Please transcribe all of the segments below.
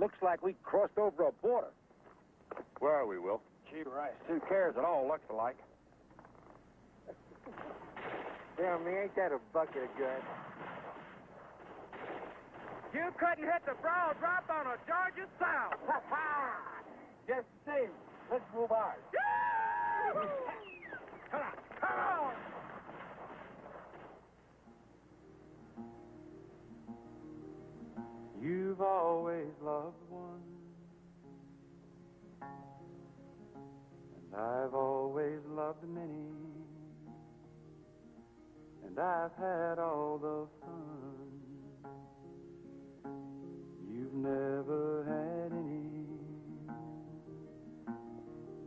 looks like we crossed over a border. Where are we, Will? Gee, Rice, who cares? It all looks alike. Tell me, ain't that a bucket of good? You couldn't hit the broad drop on a Georgia South. Just the same. Let's move ours. Come on, come on! You've always loved one, and I've always loved many, and I've had all the fun. You've never had any.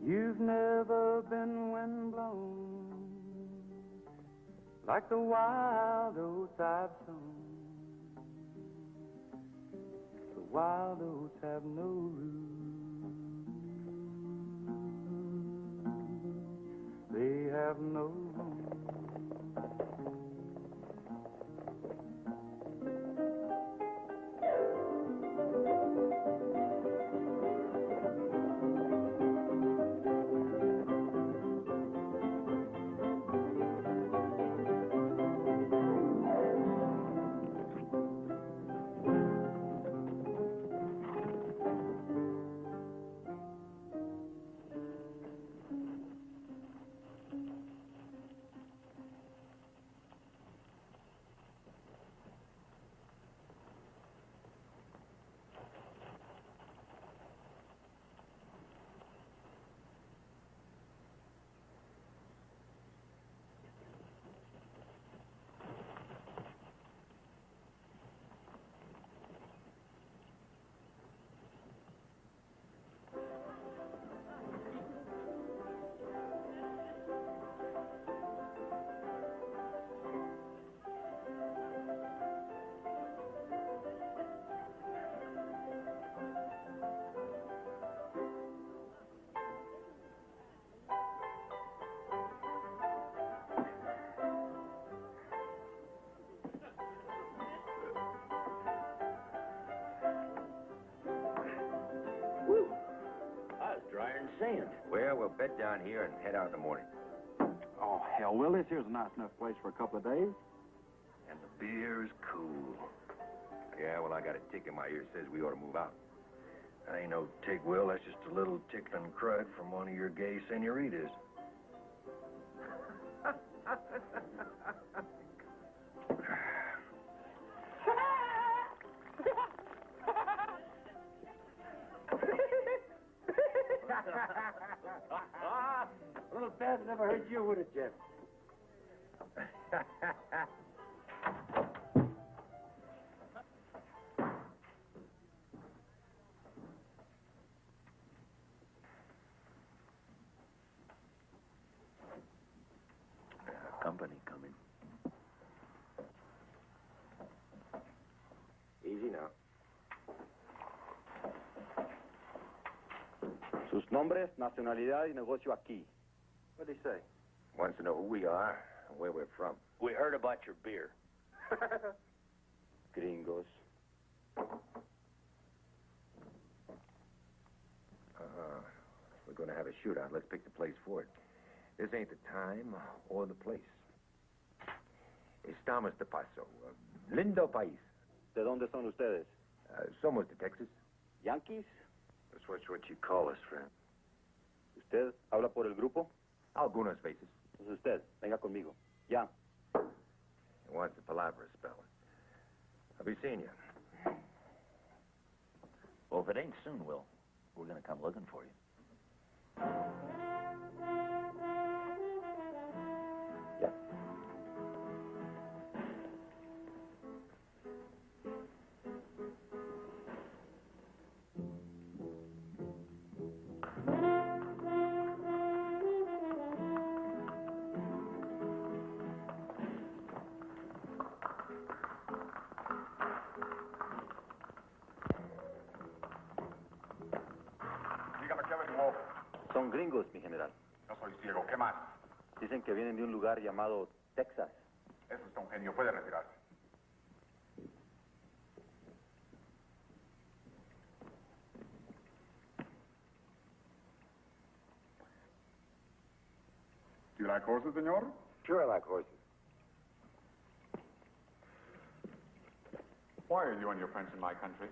You've never been windblown like the wild oats I've sown. The wild oats have no roots. They have no room. Sand. Well, we'll bed down here and head out in the morning. Oh, hell, Will, this here's a nice enough place for a couple of days. And the beer's cool. Yeah, well, I got a tick in my ear that says we ought to move out. That ain't no tick, Will. That's just a little tickling crud from one of your gay senoritas. A little bad never hurt you, would it, Jeff? Company coming. Easy now. Sus nombres, nacionalidad y negocio aquí. What'd he say? Wants to know who we are and where we're from. We heard about your beer. Gringos. We're going to have a shootout. Let's pick the place for it. This ain't the time or the place. Estamos de paso. Lindo país. ¿De dónde son ustedes? Somos de Texas. ¿Yankees? That's what you call us, friend. ¿Usted habla por el grupo? Algunas veces. Pues usted, venga conmigo. Ya. He wants the palabra spell. I'll be seeing you. Well, if it ain't soon, Will, we're going to come looking for you. Ya. Son gringos, mi general. No soy ciego. ¿Qué más? Dicen que vienen de un lugar llamado Texas. Eso está un genio. Puede retirarse. Do you like horses, senor? Sure, I like horses. Why are you and your friends in my country?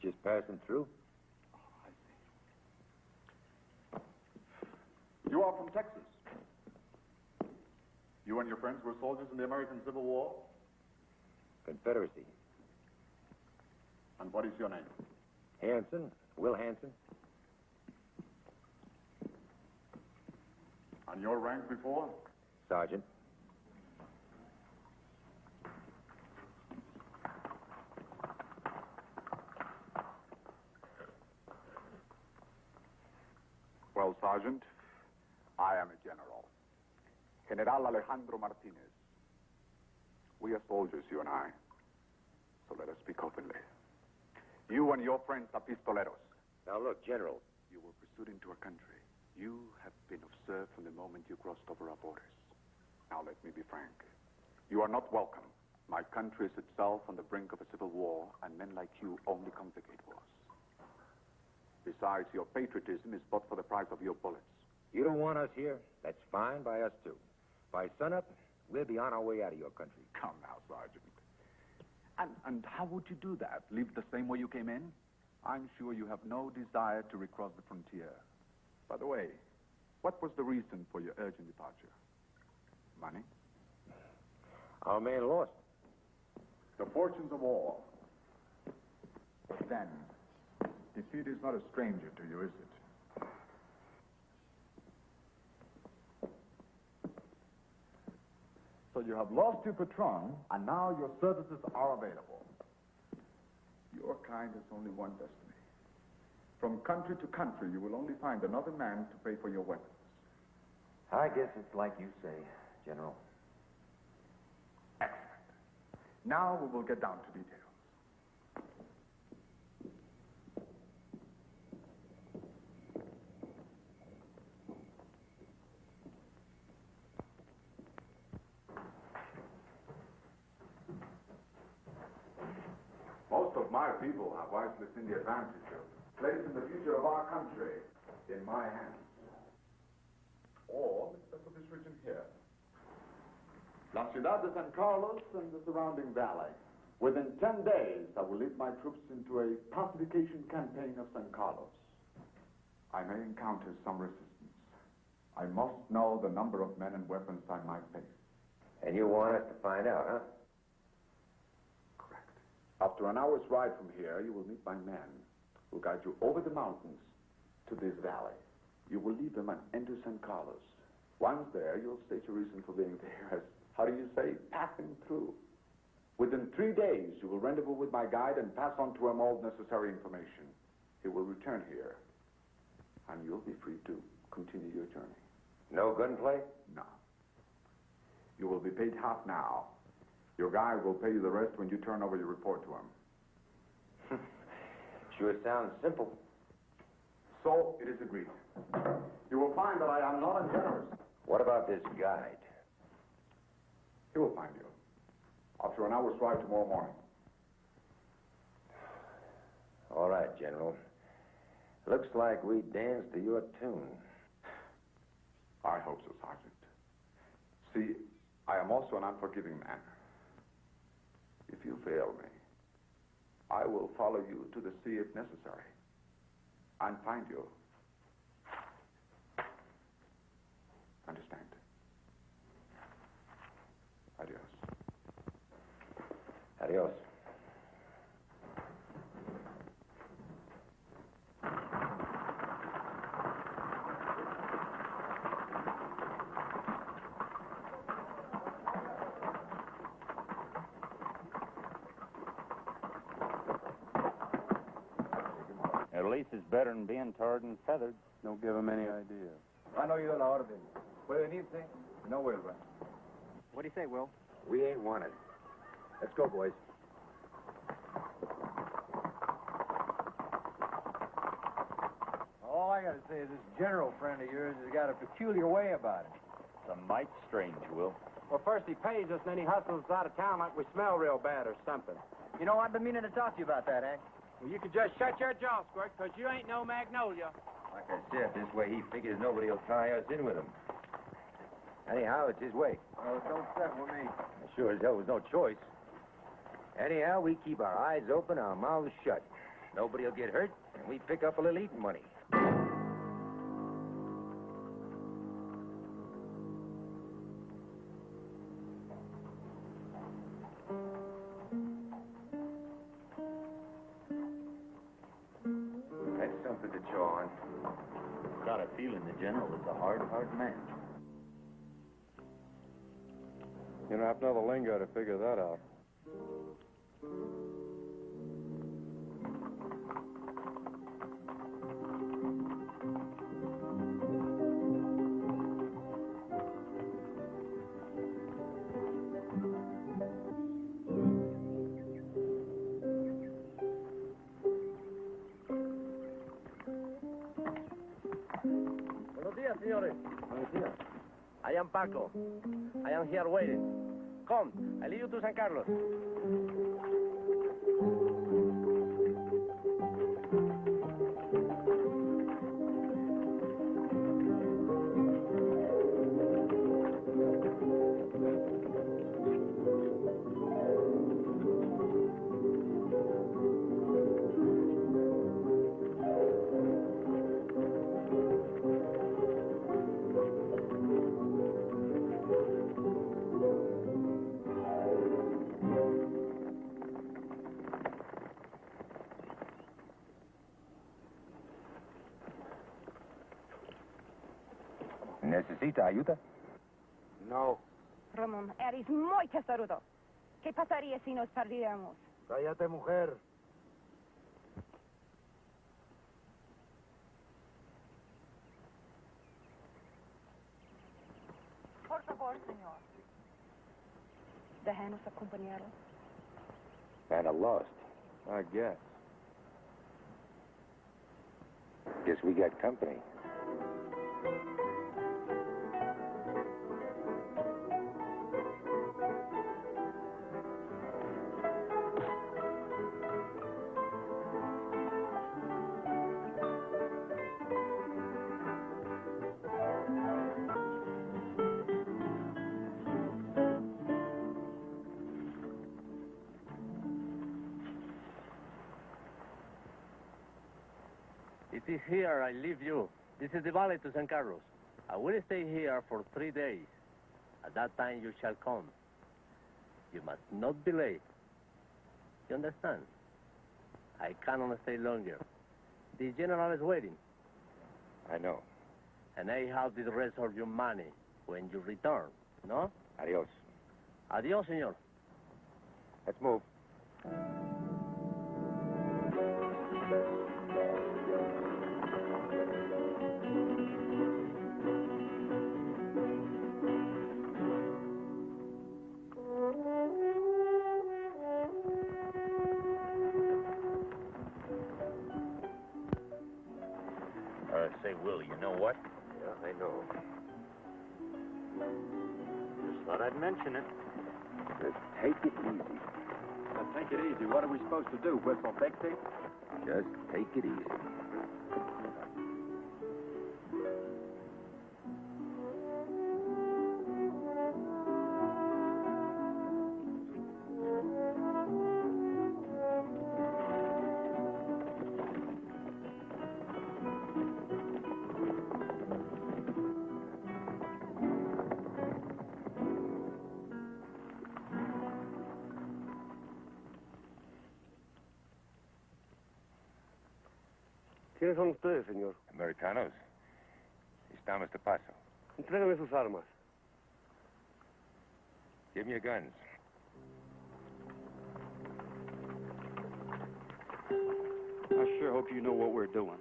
Just passing through. You are from Texas. You and your friends were soldiers in the American Civil War? Confederacy. And what is your name? Hanson, Will Hanson. And your rank before? Sergeant. Well, Sergeant, I am a general. General Alejandro Martinez. We are soldiers, you and I. So let us speak openly. You and your friends are pistoleros. Now look, General. You were pursued into our country. You have been observed from the moment you crossed over our borders. Now let me be frank. You are not welcome. My country is itself on the brink of a civil war, and men like you only complicate wars. Besides, your patriotism is bought for the price of your bullets. You don't want us here? That's fine by us, too. By sunup, we'll be on our way out of your country. Come now, Sergeant. And how would you do that? Leave the same way you came in? I'm sure you have no desire to recross the frontier. By the way, what was the reason for your urgent departure? Money? Our man lost. The fortunes of war. But then, defeat is not a stranger to you, is it? So you have lost your patron, and now your services are available. Your kind has only one destiny. From country to country, you will only find another man to pay for your weapons. I guess it's like you say, General. Excellent. Now we will get down to details. Most of my people have wisely seen the advantage of placing the future of our country in my hands. Or the of this region here. La Ciudad de San Carlos and the surrounding valley. Within 10 days, I will lead my troops into a pacification campaign of San Carlos. I may encounter some resistance. I must know the number of men and weapons I might face. And you want us to find out, huh? After an hour's ride from here, you will meet my men who will guide you over the mountains to this valley. You will leave them and enter San Carlos. Once there, you'll state your reason for being there as, how do you say, passing through. Within 3 days, you will rendezvous with my guide and pass on to him all necessary information. He will return here, and you'll be free to continue your journey. No gunplay? No. You will be paid half now. Your guide will pay you the rest when you turn over your report to him. Sure sounds simple. So, it is agreed. You will find that I am not ungenerous. What about this guide? He will find you. After an hour's ride tomorrow morning. All right, General. Looks like we danced to your tune. I hope so, Sergeant. See, I am also an unforgiving man. If you fail me, I will follow you to the sea if necessary and find you. Understand? Adios. Adios. At least it's better than being tarred and feathered. Don't give him any idea. I know you don't know how to do. What do you need, thing? No way, right? What do you say, Will? We ain't wanted. Let's go, boys. All I got to say is this general friend of yours has got a peculiar way about him. It's a mite strange, Will. Well, first he pays us, and then he hustles us out of town like we smell real bad or something. You know, I've been meaning to talk to you about that, Well, you could just shut your jaw, Squirt, because you ain't no magnolia. Like I said, this way he figures nobody will tie us in with him. Anyhow, it's his way. Oh, don't set with me. Sure as hell was no choice. Anyhow, we keep our eyes open, our mouths shut. Nobody will get hurt, and we pick up a little eating money. That's something to chew on. Got a feeling the general is a hard man. You don't have to know the lingo to figure that out. Buenos días, señores. Buenos días. I am Paco. I am here waiting. Come, I lead you to San Carlos. ¿Necesita ayuda? No. Ramón, eres muy testarudo. ¿Qué pasaría si nos perdiéramos? Cállate, mujer. Por favor, señor. Déjanos acompañarlo. Kinda lost. I guess. Guess we got company. It is here I leave you. This is the valley to San Carlos. I will stay here for 3 days. At that time you shall come. You must not be late. You understand? I cannot stay longer. The general is waiting, I know. and I have the rest of your money when you return, no? Adios. Adios, señor. Let's move. Say, Will, you know what? Yeah, I know. Just thought I'd mention it. Just take it easy. Now, take it easy. What are we supposed to do, whistle Dixie? Just take it easy. ¿Quiénes son ustedes, señor? Americanos. Estamos de paso. Entrégame sus armas. Give me your guns. I sure hope you know what we're doing.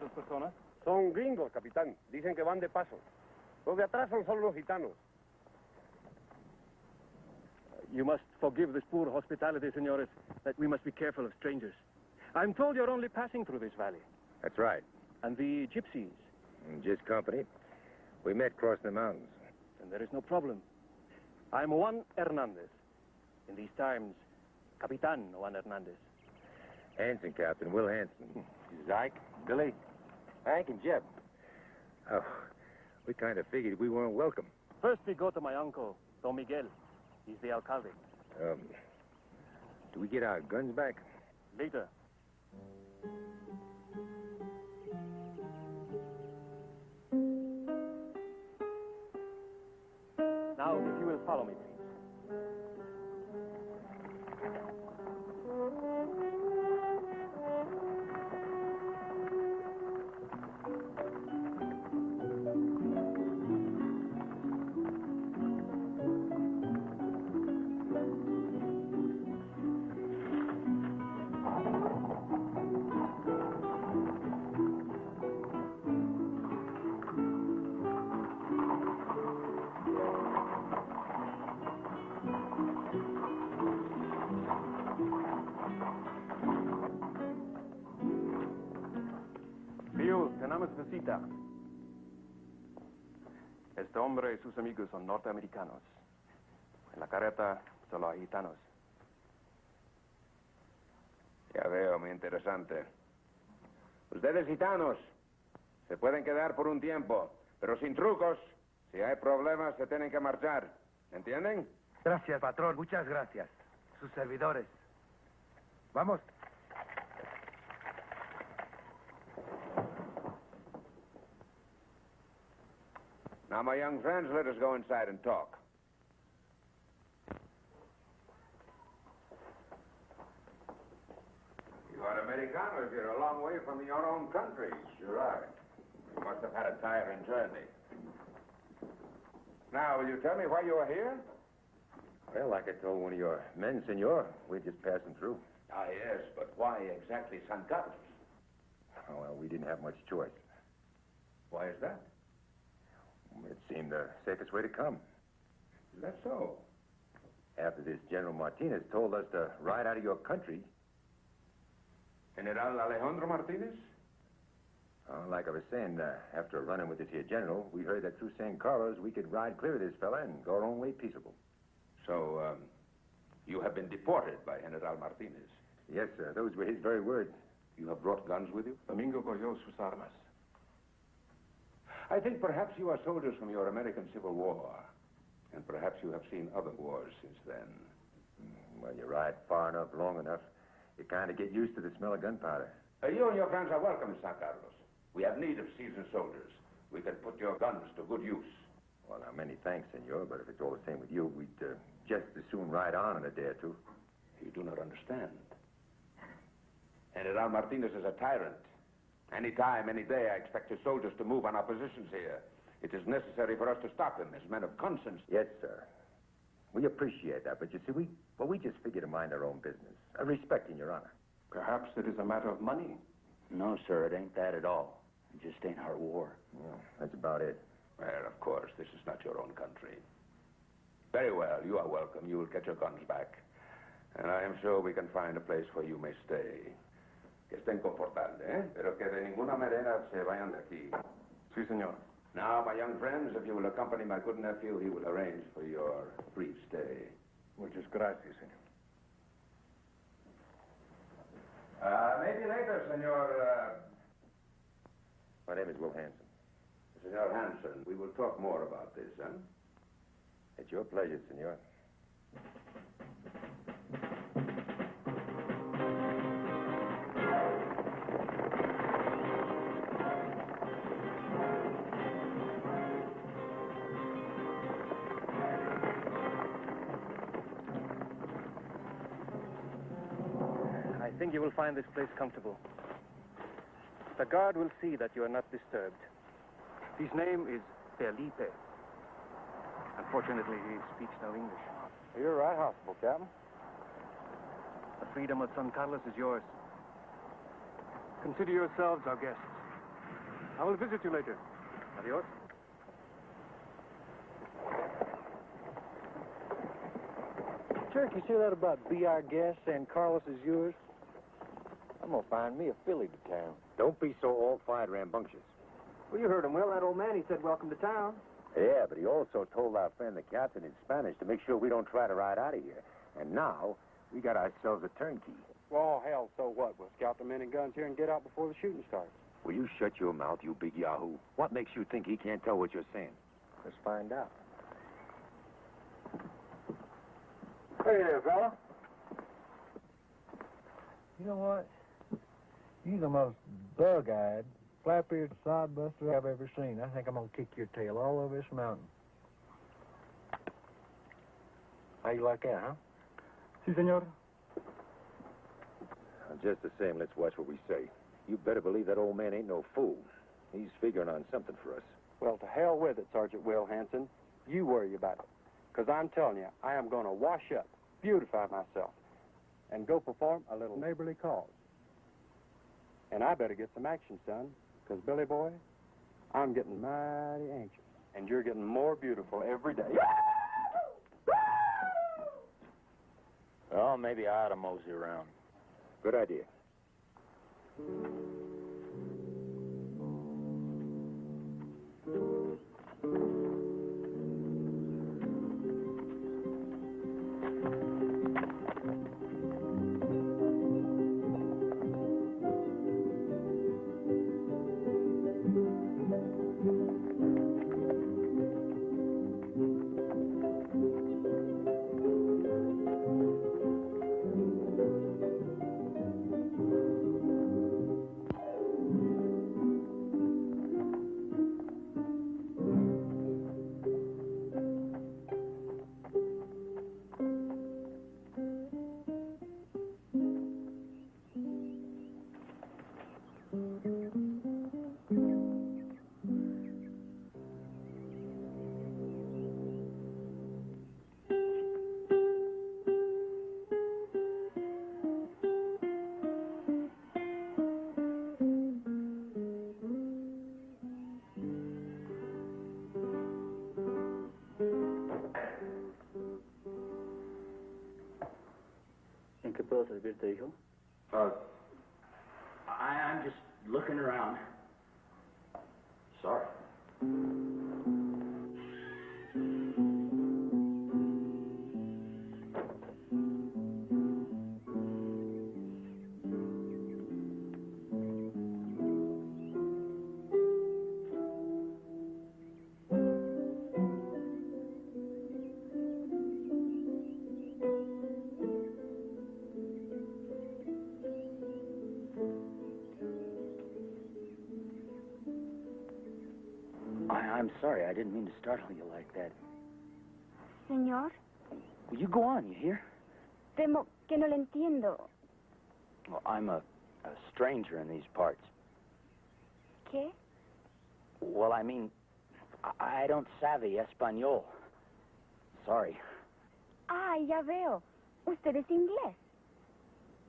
esas personas? Son gringos, capitán. Dicen que van de paso. Los de atrás son solo los gitanos. You must forgive this poor hospitality, senores, that we must be careful of strangers. I'm told you're only passing through this valley. That's right. And the gypsies? Just company. We met crossing the mountains. Then there is no problem. I'm Juan Hernandez. In these times, Capitan Juan Hernandez. Hanson, Captain. Will Hanson. Ike, Billy, Hank, and Jeb. Oh, we kind of figured we weren't welcome. First we go to my uncle, Don Miguel. He's the alcalde. Do we get our guns back? Later. Now, if you will follow me, please. Bill, tenemos visita. Este hombre y sus amigos son norteamericanos. En la carreta solo hay gitanos. Ya veo, muy interesante. Ustedes gitanos se pueden quedar por un tiempo, pero sin trucos. Si hay problemas, se tienen que marchar. ¿Entienden? Gracias, patrón. Muchas gracias. Sus servidores. Vamos. Now, my young friends, let us go inside and talk. You are Americanos. You're a long way from your own country. Sure are. You must have had a tiring journey. Now, will you tell me why you are here? Well, like I told one of your men, senor, we're just passing through. Ah, yes, but why exactly San Carlos? Oh, well, we didn't have much choice. Why is that? It seemed the safest way to come. Is that so? After this General Martinez told us to ride out of your country. General Alejandro Martinez? Like I was saying, after running with this here general, we heard that through San Carlos we could ride clear of this fella and go our own way peaceable. So, you have been deported by General Martinez? Yes, sir. Those were his very words. You have brought guns with you? Domingo cogió sus armas. I think perhaps you are soldiers from your American Civil War. And perhaps you have seen other wars since then. Well, you ride far enough, long enough, you kind of get used to the smell of gunpowder. You and your friends are welcome in San Carlos. We have need of seasoned soldiers. We can put your guns to good use. Well, now, many thanks, senor, but if it's all the same with you, we'd just as soon ride on in a day or two. You do not understand. General Martinez is a tyrant. Any time, any day, I expect his soldiers to move on our positions here. It is necessary for us to stop him as men of conscience. Yes, sir. We appreciate that, but you see, we just figure to mind our own business, respecting your honor. Perhaps it is a matter of money. No, sir, it ain't that at all. It just ain't our war. Well, that's about it. Well, of course, this is not your own country. Very well, you are welcome. You will get your guns back. And I am sure we can find a place where you may stay. Que estén confortables, eh? Pero que de ninguna manera se vayan de aquí. Sí, senor. Now, my young friends, if you will accompany my good nephew, he will arrange for your brief stay. Muchas gracias, senor. Maybe later, Senor, My name is Will Hanson. Senor Hanson. We will talk more about this, huh? It's your pleasure, senor. I think you will find this place comfortable. The guard will see that you are not disturbed. His name is Felipe. Unfortunately, he speaks no English. You're right, hospital, Captain. The freedom of San Carlos is yours. Consider yourselves our guests. I will visit you later. Adios. Turk, you see that about Be Our Guest and Carlos is yours? I'm gonna find me a filly to town. Don't be so all-fired rambunctious. Well, you heard him well. That old man, he said, welcome to town. Yeah, but he also told our friend the captain in Spanish to make sure we don't try to ride out of here. And now, we got ourselves a turnkey. Well, hell, so what? We'll scout the men and guns here and get out before the shooting starts. Will you shut your mouth, you big yahoo? What makes you think he can't tell what you're saying? Let's find out. Hey there, fella. You know what? You're the most bug-eyed, flap-eared sodbuster I've ever seen. I think I'm gonna kick your tail all over this mountain. How you like that, huh? Si, senor. Just the same, let's watch what we say. You better believe that old man ain't no fool. He's figuring on something for us. Well, to hell with it, Sergeant Will Hanson. You worry about it. Because I'm telling you, I am going to wash up, beautify myself, and go perform a little neighborly cause. And I better get some action, son, because, Billy boy, I'm getting mighty anxious. And you're getting more beautiful every day. Well, maybe I ought to mosey around. Good idea. ¿En qué puedo servirte, hijo? I'm just looking around. Sorry. I'm sorry. I didn't mean to startle you like that. Señor, Will you go on, you hear? temo que no le entiendo. Well, I'm a stranger in these parts. ¿Qué? Well, I mean, I don't savvy español. Sorry. Ah, ya veo. Usted es inglés.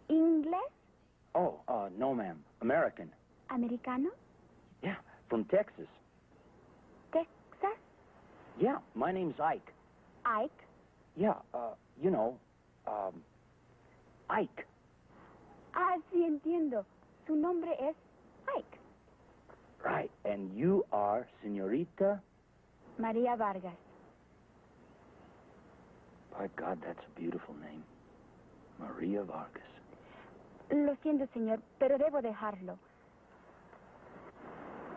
¿Inglés? Oh, no, ma'am. American. ¿Americano? Yeah, from Texas. ¿Texas? Yeah, my name's Ike. ¿Ike? Yeah, you know, Ike. Ah, sí, entiendo. Su nombre es Ike. Right, and you are Señorita? María Vargas. By God, that's a beautiful name. Maria Vargas. Lo siento, señor, pero debo dejarlo.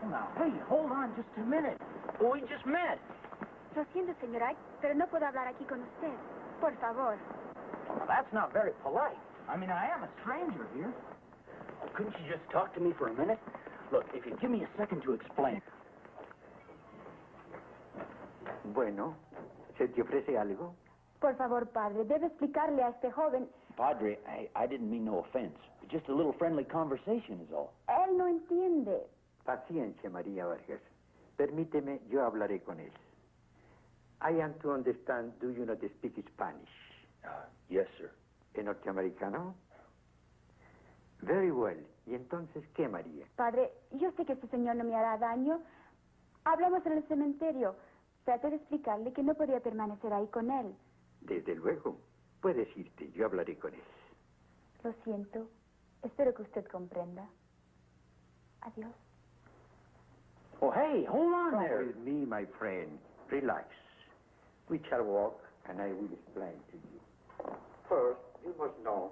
Now, hey, hold on just a minute. We just met. Lo siento, señor Ike, pero no puedo hablar aquí con usted. Por favor. Well, that's not very polite. I mean, I am a stranger here. Couldn't you just talk to me for a minute? Look, if you give me a second to explain. Bueno, ¿se te ofrece algo? Por favor, padre, debe explicarle a este joven. Padre, I didn't mean no offense. Just a little friendly conversation is all. Él no entiende. Paciencia, María Vargas. Permíteme, yo hablaré con él. I am to understand, do you not speak Spanish? Yes, sir. ¿En norteamericano? Very well. ¿Y entonces qué, María? Padre, yo sé que este señor no me hará daño. Hablamos en el cementerio. Traté de explicarle que no podía permanecer ahí con él. Desde luego. Puedes irte, yo hablaré con él. Lo siento. Espero que usted comprenda. Adiós. Oh, hey, hold on Come there. with me, my friend. Relax. We shall walk, and I will explain to you. First, you must know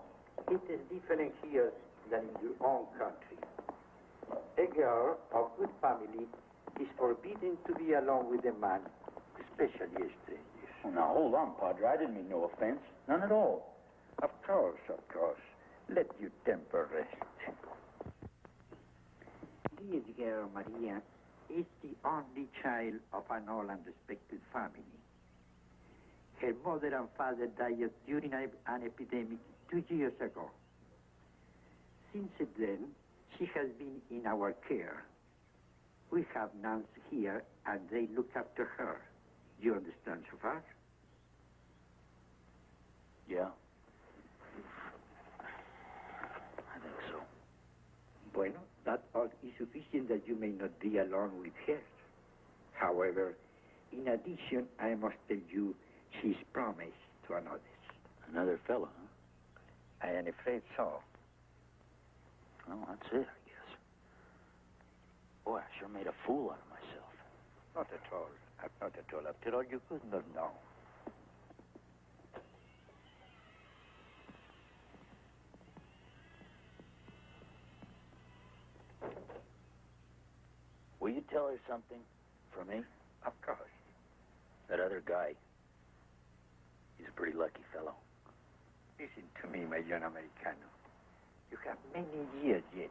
it is different here than in your own country. A girl of good family is forbidden to be alone with a man, especially a stranger. Oh, now, hold on, Padre. I didn't mean no offense. None at all. Of course, of course. Let your temper rest. This girl, Maria, is the only child of an old and respected family. Her mother and father died during an epidemic 2 years ago. Since then, she has been in our care. We have nuns here, and they look after her. You understand so far? Yeah. I think so. Bueno, that is sufficient that you may not be alone with her. However, in addition, I must tell you she's promised to another. Another fellow, huh? I am afraid so. Well, that's it, I guess. Boy, I sure made a fool out of myself. Not at all. Not at all. After all, you could not know. Will you tell her something for me? Of course. That other guy, he's a pretty lucky fellow. Listen to me, my young Americano. You have many years yet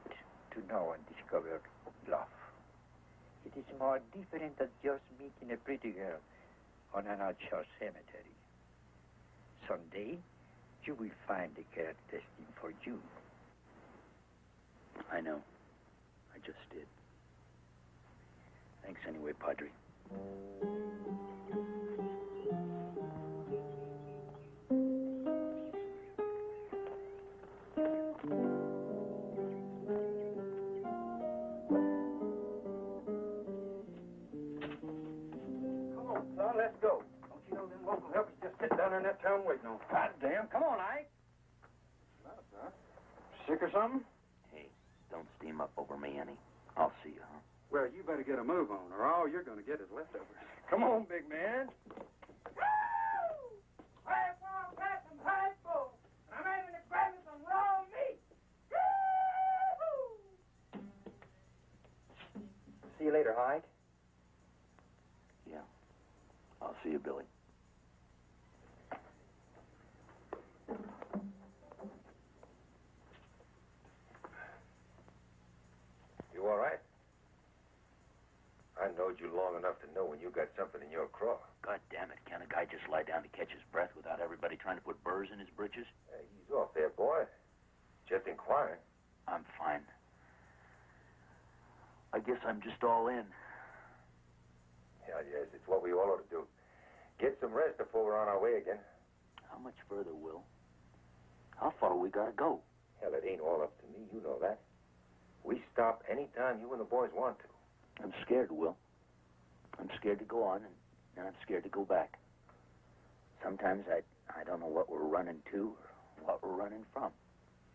to know and discover love. It is more different than just meeting a pretty girl on an outshore cemetery. Someday, you will find the girl destined for you. I know. I just did. Thanks anyway, Padre. Son, let's go. Don't you know them local helpers just sit down there in that town waiting on? God damn. Come on, Ike. Well, son. Sick or something? Hey, don't steam up over me any. I'll see you, huh? Well, you better get a move on, or all you're going to get is leftovers. Come on, big man. See you later, Hyde. Yeah. I'll see you, Billy. You all right? I knowed you long enough to know when you got something in your craw. God damn it. Can't a guy just lie down to catch his breath without everybody trying to put burrs in his britches? Hey, ease off there, boy. Just inquiring. I'm fine. I guess I'm just all in. Yeah, yes, it's what we all ought to do. Get some rest before we're on our way again. How much further, Will? How far we gotta go? Hell, it ain't all up to me. You know that. We stop any time you and the boys want to. I'm scared, Will. I'm scared to go on, and I'm scared to go back. Sometimes I don't know what we're running to or what we're running from.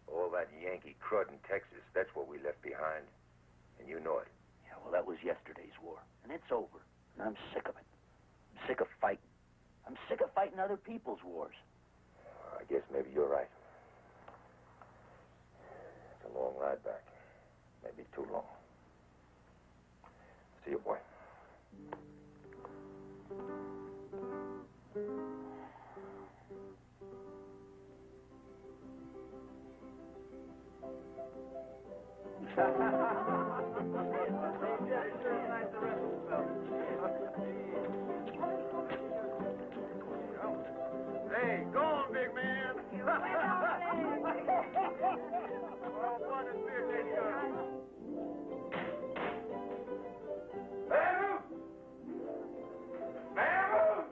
All that Yankee crud in Texas, that's what we left behind. And you know it. Yeah, well, that was yesterday's war, and it's over. And I'm sick of it. I'm sick of fighting. I'm sick of fighting other people's wars. I guess maybe you're right. It's a long ride back. Maybe too long. See you, boy. Hey, go on, big man. Oh, what a big Move! Move!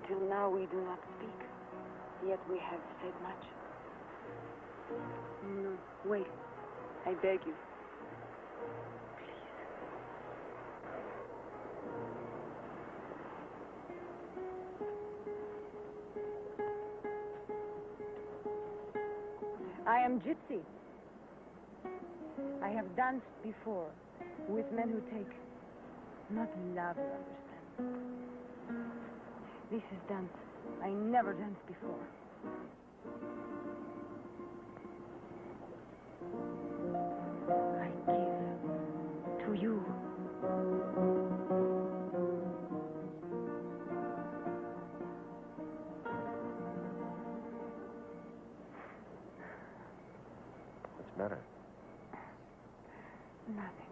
Until now we do not speak, yet we have said much. No, wait. I beg you. I am gypsy. I have danced before with men who take not love, you understand. This is dance. I never danced before. I give to you. What's the matter? Nothing.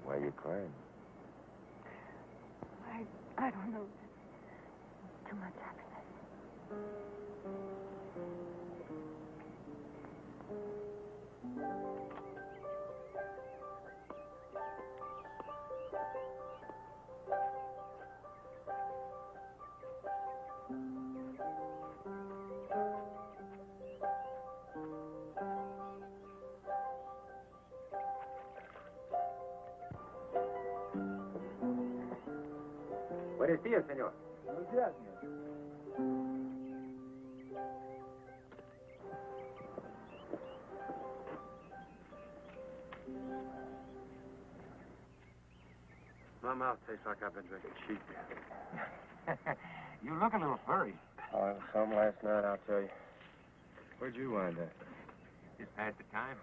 Why are you crying? I don't know. Too much happiness. Buenos días, señor. Buenos días, My mouth tastes like I've been drinking sheep. You look a little furry. Oh, it was some last night, I'll tell you. Where'd you wind up? Just past the time?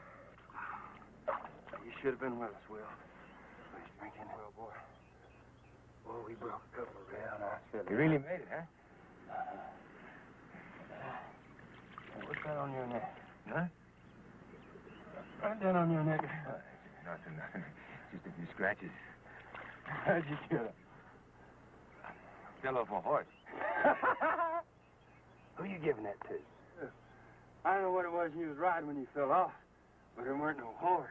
You should have been with us, Will. We was drinking. Well, boy. Boy, we broke a couple of real nice fiddles. You really made it, huh? What's that on your neck? Huh? Right down on your neck. Nothing. Just a few scratches. How'd you get it? Fell off my horse. Who you giving that to? I don't know what it was you was riding when you fell off, but there weren't no horse.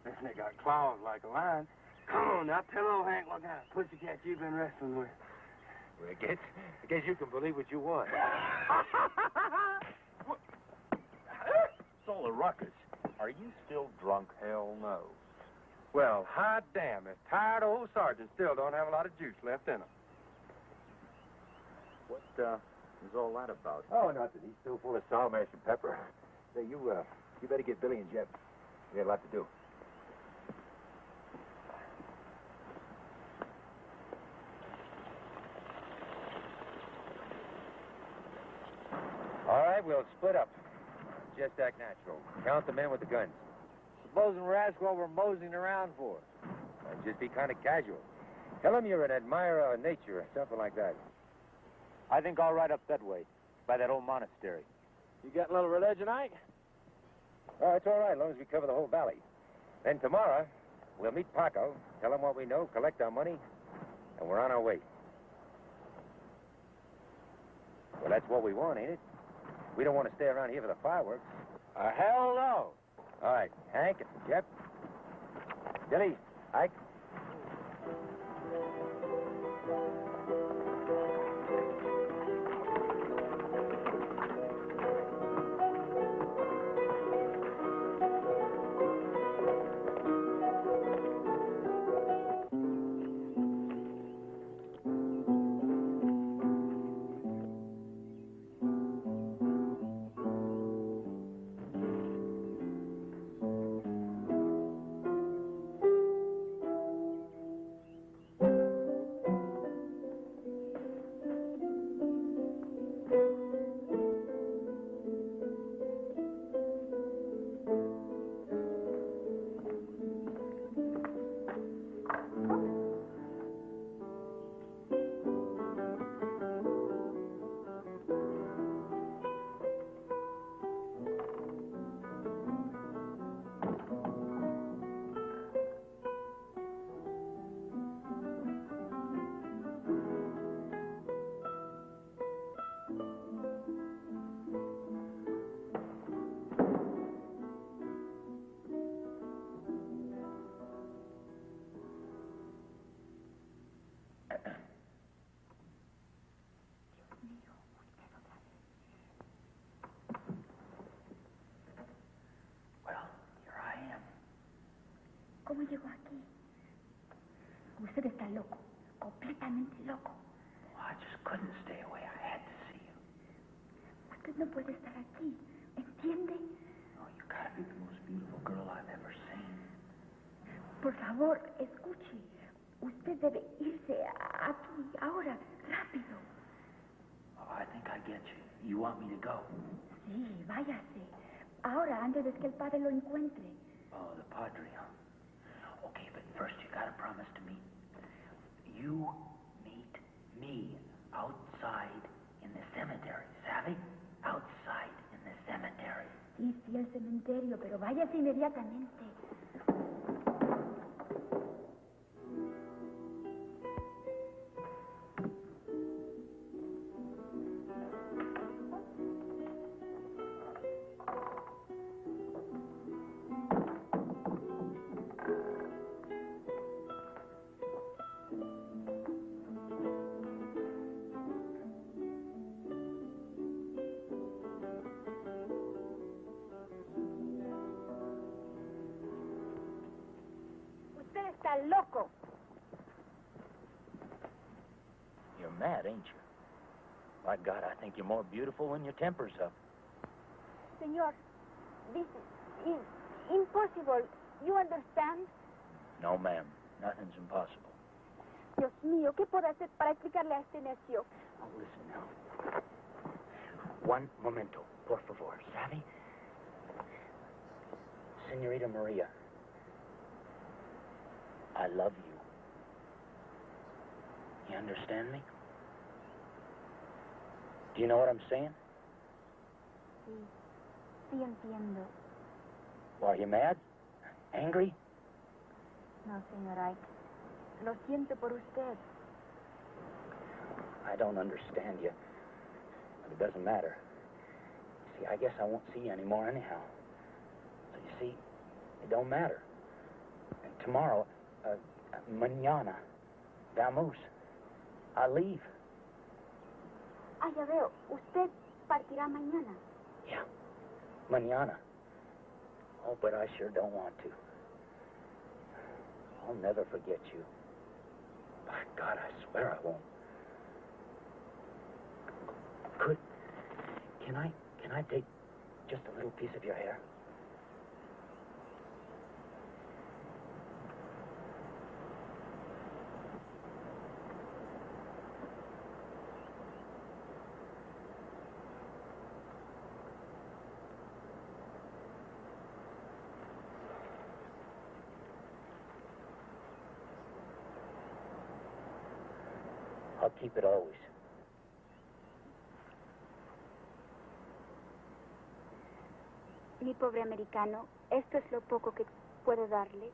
And it got claws like a lion. Come on, now tell old Hank what kind of pussycat you've been wrestling with. Well, I guess you can believe what you want. It's all a ruckus. Are you still drunk? Hell no. Well, hot damn, this tired old sergeant still don't have a lot of juice left in him. What is all that about? Oh, nothing. He's still full of sour mash and pepper. Say, you better get Billy and Jeb. We got a lot to do. All right, we'll split up. Just act natural. Count the men with the guns. Supposing we're asked what we're moseying around for. Just be kind of casual. Tell them you're an admirer of nature or something like that. I think I'll ride up that way, by that old monastery. You got a little religion, Ike? Oh, it's all right, as long as we cover the whole valley. Then tomorrow, we'll meet Paco, tell him what we know, collect our money, and we're on our way. Well, that's what we want, ain't it? We don't want to stay around here for the fireworks. Hell no. All right, Hank, Jep, Billy, Ike. está loco, completamente loco. Oh, I just couldn't stay away. I had to see you. Usted no puede estar aquí, ¿entiende? Oh, you gotta be the most beautiful girl I've ever seen. Por favor, escuche. Usted debe irse aquí, ahora, rápido. Oh, I think I get you. You want me to go? Sí, váyase. Ahora, antes de que el padre lo encuentre. Oh, the padre, huh? Okay, but first you gotta promise to meet. You meet me outside in the cemetery, ¿sabe? Outside in the cemetery. Sí, sí, el cementerio, pero váyase inmediatamente. Usted está loco. You're mad, ain't you? My God, I think you're more beautiful when your temper's up. Señor, this is impossible. You understand? No, ma'am. Nothing's impossible. Dios mío, ¿qué puedo hacer para explicarle a este necio? Oh, listen now. One momento, por favor, ¿sabe? Senorita Maria, I love you. You understand me? Do you know what I'm saying? Sí, sí entiendo. Well, are you mad? Angry? No, señor Ike. Lo siento por usted. I don't understand you, but it doesn't matter. See, I guess I won't see you anymore anyhow. So you see, it don't matter. And tomorrow, mañana, vamos. I leave. Ah, ya veo. Usted partirá mañana. Yeah, mañana. Oh, but I sure don't want to. I'll never forget you. By God, I swear I won't. Can I take just a little piece of your hair? I'll keep it always. Mi pobre americano, esto es lo poco que puedo darle.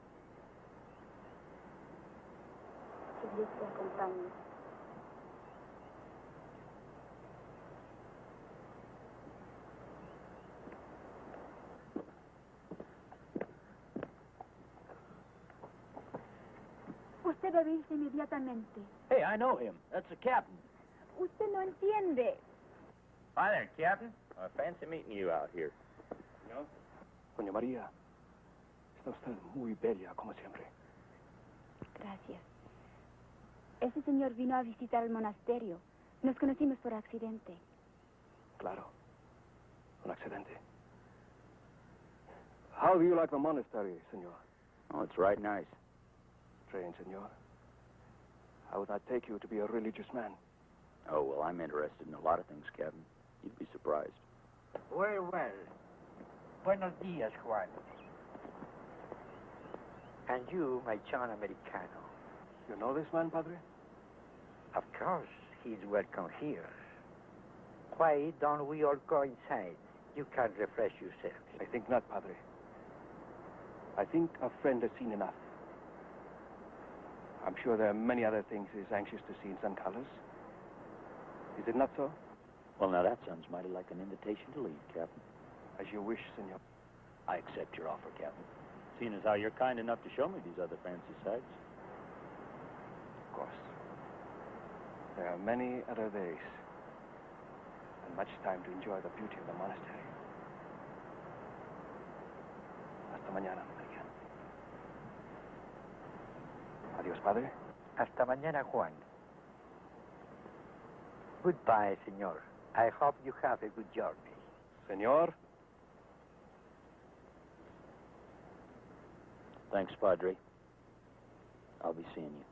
Que Dios te acompañe. Usted debe irse inmediatamente. Hey, I know him. That's the captain. Usted no entiende. Hi there, Captain. I fancy meeting you out here. No? Doña María, está usted muy bella, como siempre. Gracias. Ese señor vino a visitar el monasterio. Nos conocimos por accidente. Claro. Un accidente. How do you like the monastery, senor? Oh, it's right nice. Strange, senor. How would that take you to be a religious man? Oh, well, I'm interested in a lot of things, Captain. You'd be surprised. Well, well. Buenos dias, Juan. And you, my John Americano. You know this man, Padre? Of course, he's welcome here. Why don't we all go inside? You can refresh yourself. I think not, Padre. I think a friend has seen enough. I'm sure there are many other things he's anxious to see in San Carlos. Is it not so? Well, now that sounds mighty like an invitation to leave, Captain. As you wish, senor. I accept your offer, Captain. Seeing as how you're kind enough to show me these other fancy sights. Of course. There are many other days. And much time to enjoy the beauty of the monastery. Hasta mañana, María. Adiós, Padre. Hasta mañana, Juan. Goodbye, senor. I hope you have a good journey. Senor? Thanks, Padre. I'll be seeing you.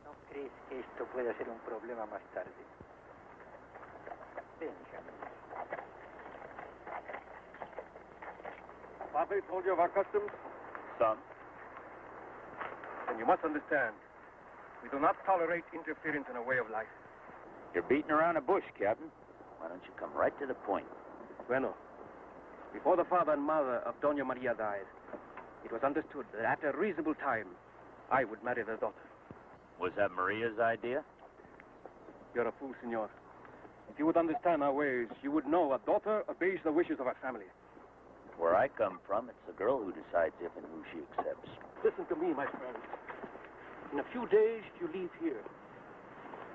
¿No crees que esto pueda ser un problema más tarde? Benjamin. Papa told you of our customs? Some. Then you must understand, we do not tolerate interference in our way of life. You're beating around the bush, Captain. Why don't you come right to the point? Bueno, before the father and mother of Doña Maria died, it was understood that at a reasonable time, I would marry their daughter. Was that Maria's idea? You're a fool, senor. If you would understand our ways, you would know a daughter obeys the wishes of her family. Where I come from, it's the girl who decides if and who she accepts. Listen to me, my friend. In a few days, you leave here.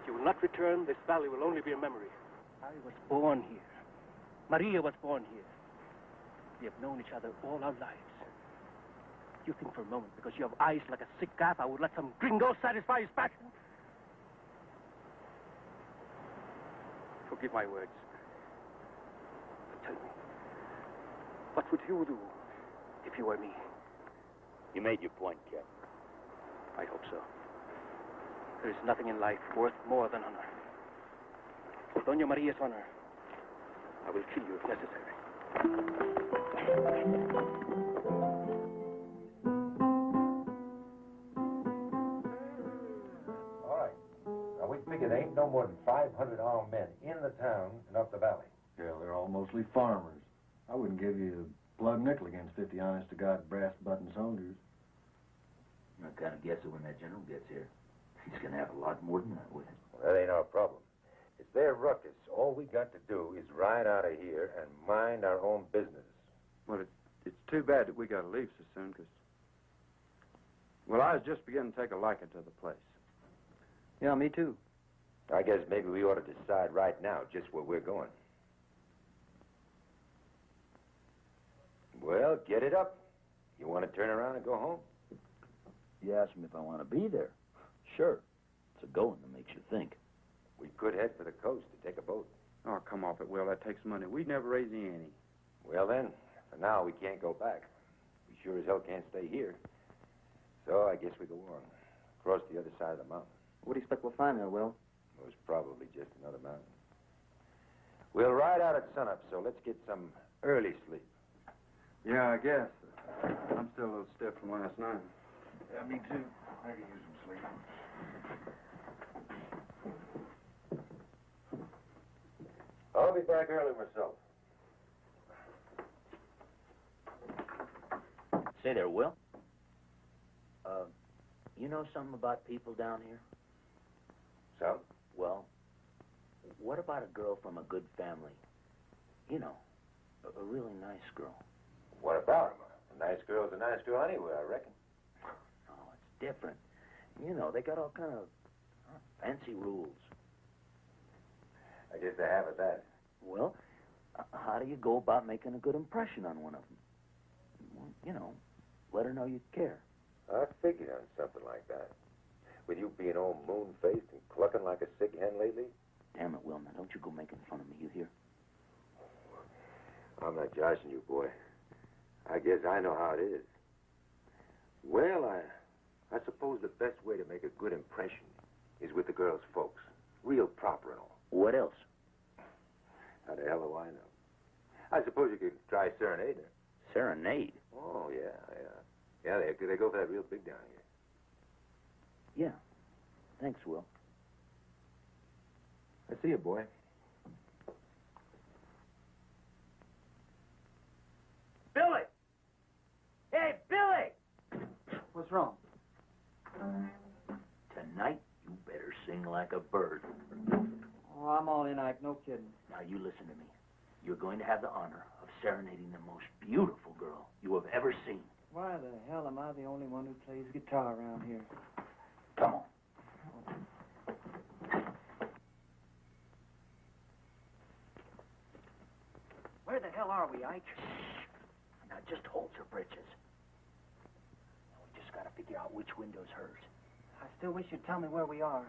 If you will not return, this valley will only be a memory. I was born here. Maria was born here. We have known each other all our lives. You think for a moment, because you have eyes like a sick calf, I would let some gringo satisfy his passion? Forgive my words. But tell me, what would you do if you were me? You made your point, Captain. I hope so. There is nothing in life worth more than honor. For Doña Maria's honor, I will kill you if necessary. All right. Now, we figure there ain't no more than 500 armed men in the town and up the valley. Yeah, they're all mostly farmers. I wouldn't give you a plug nickel against 50 honest-to-God brass-button soldiers. I kind of guess that when that general gets here, he's going to have a lot more than that with him. Well, that ain't our problem. It's their ruckus. All we got to do is ride out of here and mind our own business. Well, it's too bad that we got to leave so soon, because, well, I was just beginning to take a liking to the place. Yeah, me too. I guess maybe we ought to decide right now just where we're going. Well, get it up. You want to turn around and go home? You asked me if I want to be there. Sure. It's a going that makes you think. We could head for the coast to take a boat. Oh, come off it, Will. That takes money. We'd never raise the ante. Well, then, for now, we can't go back. We sure as hell can't stay here. So I guess we go on, across the other side of the mountain. What do you expect we'll find there, Will? It was probably just another mountain. We'll ride out at sunup, so let's get some early sleep. Yeah, I guess. I'm still a little stiff from last night. Yeah, me too. I could use some sleep. I'll be back early myself. Say there, Will. You know something about people down here? So? Well, what about a girl from a good family? You know, a really nice girl. What about him? A nice girl's a nice girl anywhere, I reckon. No, it's different. You know, they got all kind of fancy rules. I guess they have at that. Well, how do you go about making a good impression on one of them? Well, you know, let her know you care. I figured on something like that. With you being all moon-faced and clucking like a sick hen lately? Damn it, Will, now don't you go making fun of me, you hear? I'm not joshing you, boy. I guess I know how it is. Well, I suppose the best way to make a good impression is with the girl's folks. Real proper and all. What else? How the hell do I know? I suppose you could try serenading her. Serenade? Oh, yeah. Yeah, they go for that real big down here. Yeah. Thanks, Will. I see you, boy. Billy! Hey, Billy! What's wrong? Tonight, you better sing like a bird. Oh, I'm all in, Ike. No kidding. Now, you listen to me. You're going to have the honor of serenading the most beautiful girl you have ever seen. Why the hell am I the only one who plays guitar around here? Come on. Where the hell are we, Ike? Now just hold your britches. We just gotta figure out which window's hers. I still wish you'd tell me where we are.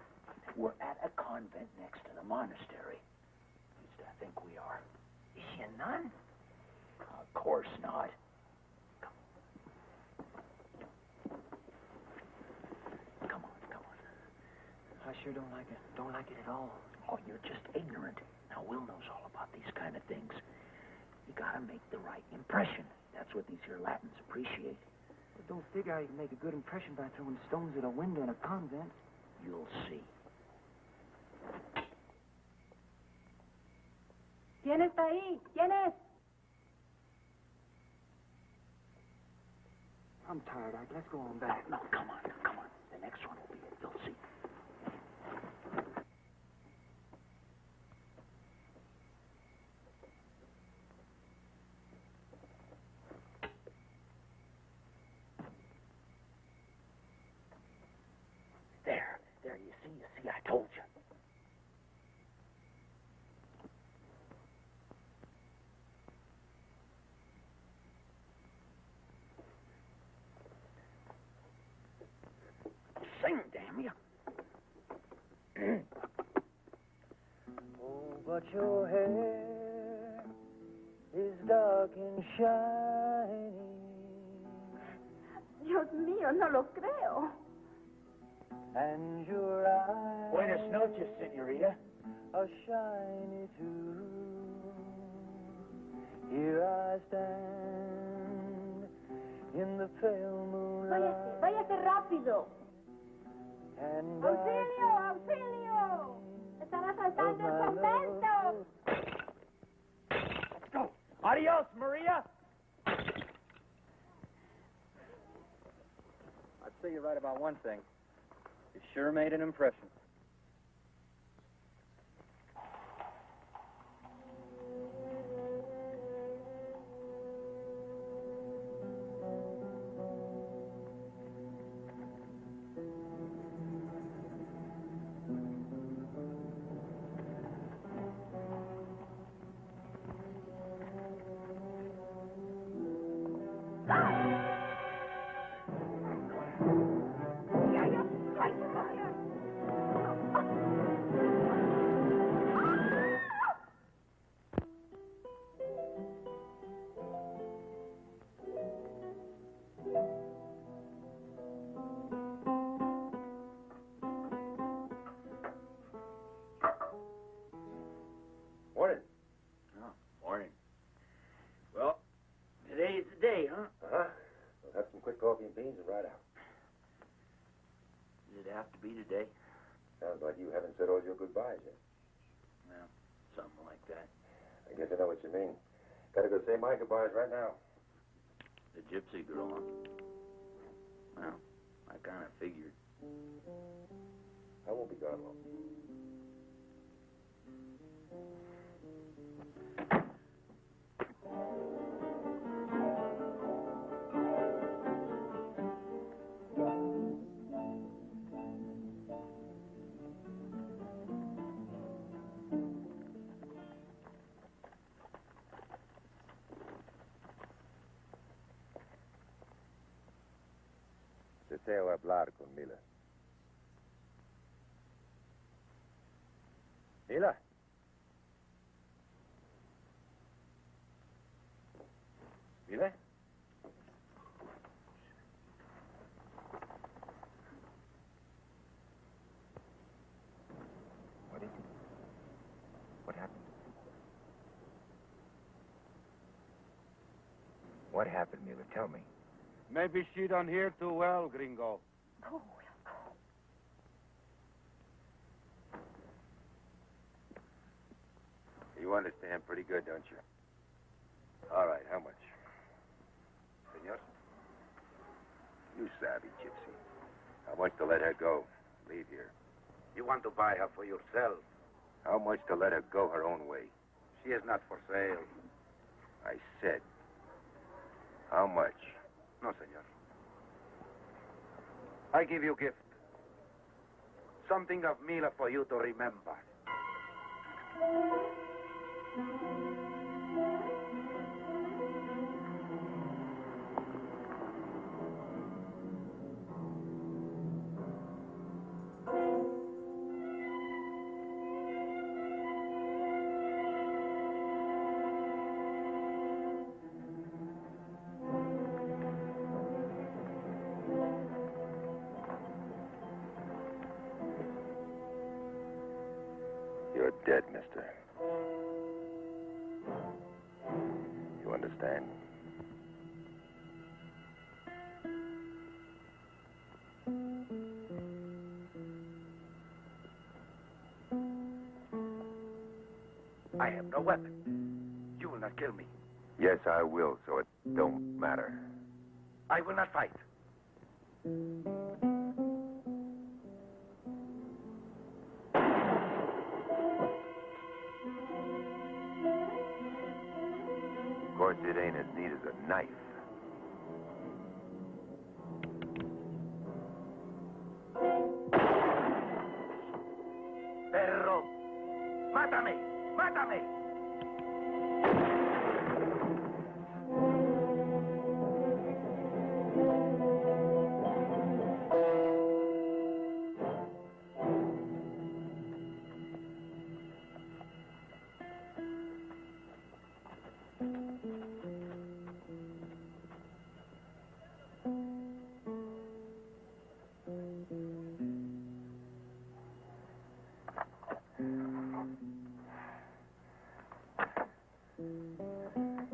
We're at a convent next to the monastery. At least I think we are. Is she a nun? Of course not. Come on. I sure don't like it. Don't like it at all. Oh, you're just ignorant. Now, Will knows all about these kind of things. You gotta make the right impression. That's what these here Latins appreciate. But don't figure how you can make a good impression by throwing stones at a window in a convent. You'll see. ¿Quién está ahí? ¿Quién es? I'm tired, Ike. Let's go on back. No, come on. The next one will be it. You'll see. There, you see, I told you. Sing, damn you. Oh, but your hair is dark and shiny. Dios mío, no lo creo. And your eyes Buenas noches, señorita. are shiny too. Here I stand in the pale moonlight. Váyase rápido. And ¡Auxilio, auxilio! ¡Están asaltando el convento! Let's go. Adios, Maria. I'd say you're right about one thing. You sure made an impression. Morning. Oh, morning. Well, today's the day, huh? Uh-huh. We'll have some quick coffee and beans and ride out. Does it have to be today? Sounds like you haven't said all your goodbyes yet. Well, something like that. I guess I know what you mean. Gotta go say my goodbyes right now. The gypsy girl, huh? Well, I kind of figured. I won't be gone long. Deseo hablar con Mila. Mila. Mila? What is it? What happened? What happened, Mila? Tell me. Maybe she don't hear too well, gringo. Oh, You understand pretty good, don't you? All right, how much? Senor? You savvy, gypsy. How much to let her go? Leave here. You want to buy her for yourself. How much to let her go her own way? She is not for sale. I said, how much? No, senor. I give you gift. Something of Mila for you to remember. You're dead, mister. You understand? I have no weapon. You will not kill me. Yes, I will, so it don't matter. I will not fight. Of course, it ain't as neat as a knife. Perro! Mátame! Mátame!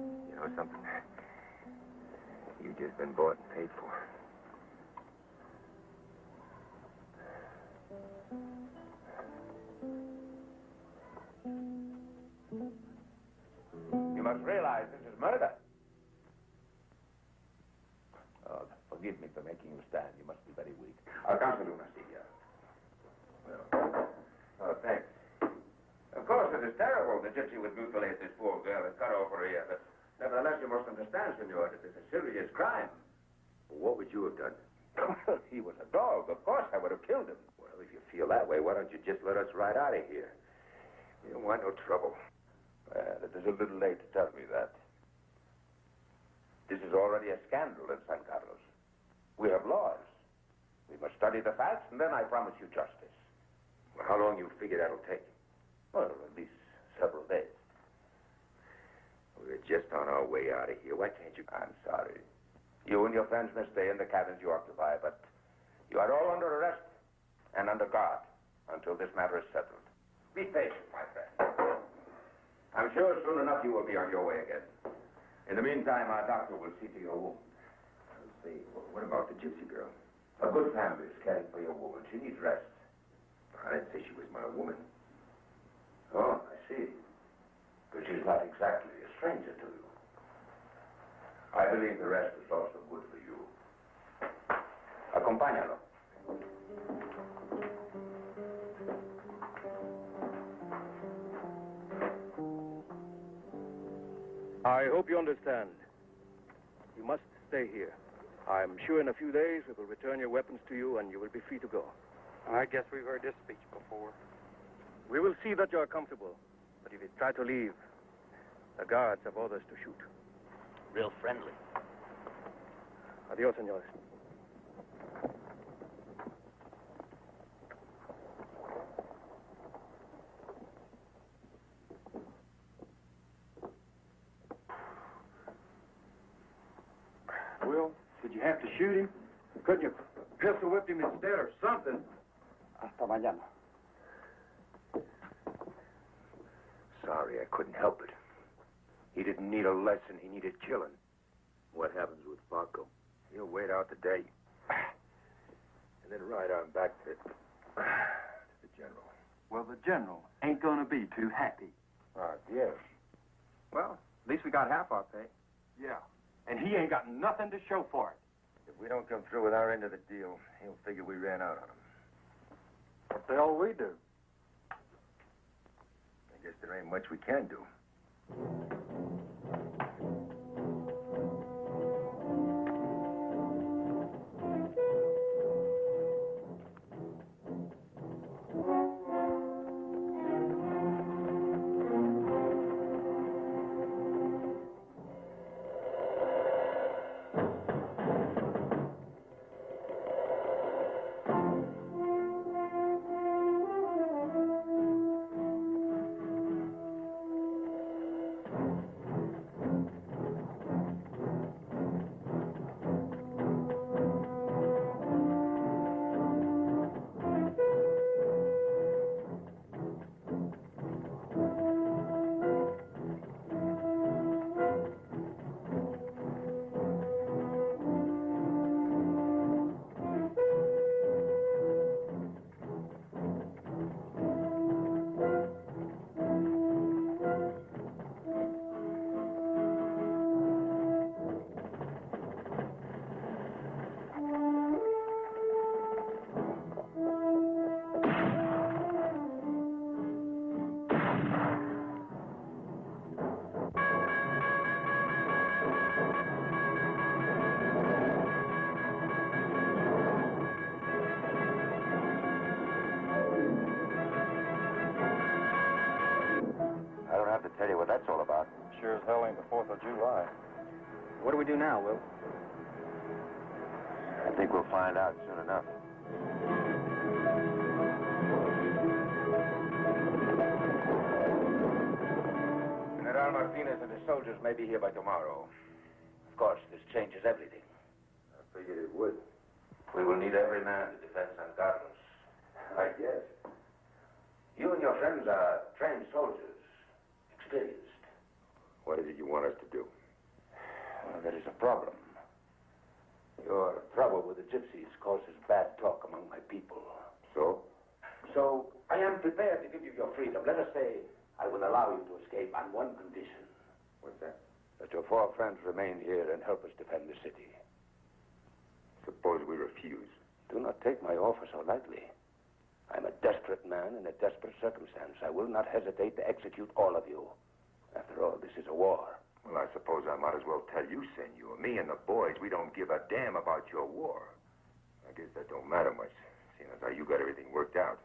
You know something? You've just been bought and paid for. You must realize this is murder. Oh, forgive me for making you stand. You must be very weak. I'll counsel you, Nastia. Well, oh, thanks. Of course, it is terrible. The gypsy would mutilate this poor girl and cut off her ear, but nevertheless, you must understand, senor, that it's a serious crime. What would you have done? He was a dog. Of course, I would have killed him. Well, if you feel that way, why don't you just let us ride out of here? You don't want no trouble. Well, it is a little late to tell me that. This is already a scandal in San Carlos. We have laws. We must study the facts, and then I promise you justice. Well, how long you figure that'll take? Well, at least several days. We're just on our way out of here. Why can't you... I'm sorry. You and your friends may stay in the cabins you occupy, but you are all under arrest and under guard until this matter is settled. Be patient, my friend. I'm sure soon enough you will be on your way again. In the meantime, our doctor will see to your wound. Let's see. What about the gypsy girl? A good family is caring for your woman. She needs rest. I didn't say she was my woman. Oh, I see. But she's not exactly a stranger to you. I believe the rest is also good for you. Acompáñalo. I hope you understand. You must stay here. I'm sure in a few days we will return your weapons to you and you will be free to go. I guess we've heard this speech before. We will see that you are comfortable. But if you try to leave, the guards have orders to shoot. Real friendly. Adios, senores. Well, did you have to shoot him? Couldn't you pistol whip him instead or something? Hasta mañana. Sorry, I couldn't help it. He didn't need a lesson. He needed killing. What happens with Paco? He'll wait out the day. And then ride on back to the general. Well, the general ain't gonna be too happy. Yes. Well, at least we got half our pay. Yeah. And he ain't got nothing to show for it. If we don't come through with our end of the deal, he'll figure we ran out on him. What the hell we do? I guess there ain't much we can do. have to tell you what that's all about. Sure as hell ain't the 4th of July. What do we do now, Will? I think we'll find out soon enough. General Martinez and his soldiers may be here by tomorrow. Of course, this changes everything. I figured it would. We will need every man to defend San Carlos. I guess. You and your friends are trained soldiers, experienced. What is it you want us to do? Well, there is a problem. Your trouble with the gypsies causes bad talk among my people. So? So, I am prepared to give you your freedom. Let us say I will allow you to escape on one condition. What's that? That your 4 friends remain here and help us defend the city. Suppose we refuse. Do not take my offer so lightly. I'm a desperate man in a desperate circumstance. I will not hesitate to execute all of you. After all, this is a war. Well, I suppose I might as well tell you, senor. Me and the boys, we don't give a damn about your war. I guess that don't matter much, seeing as how you got everything worked out.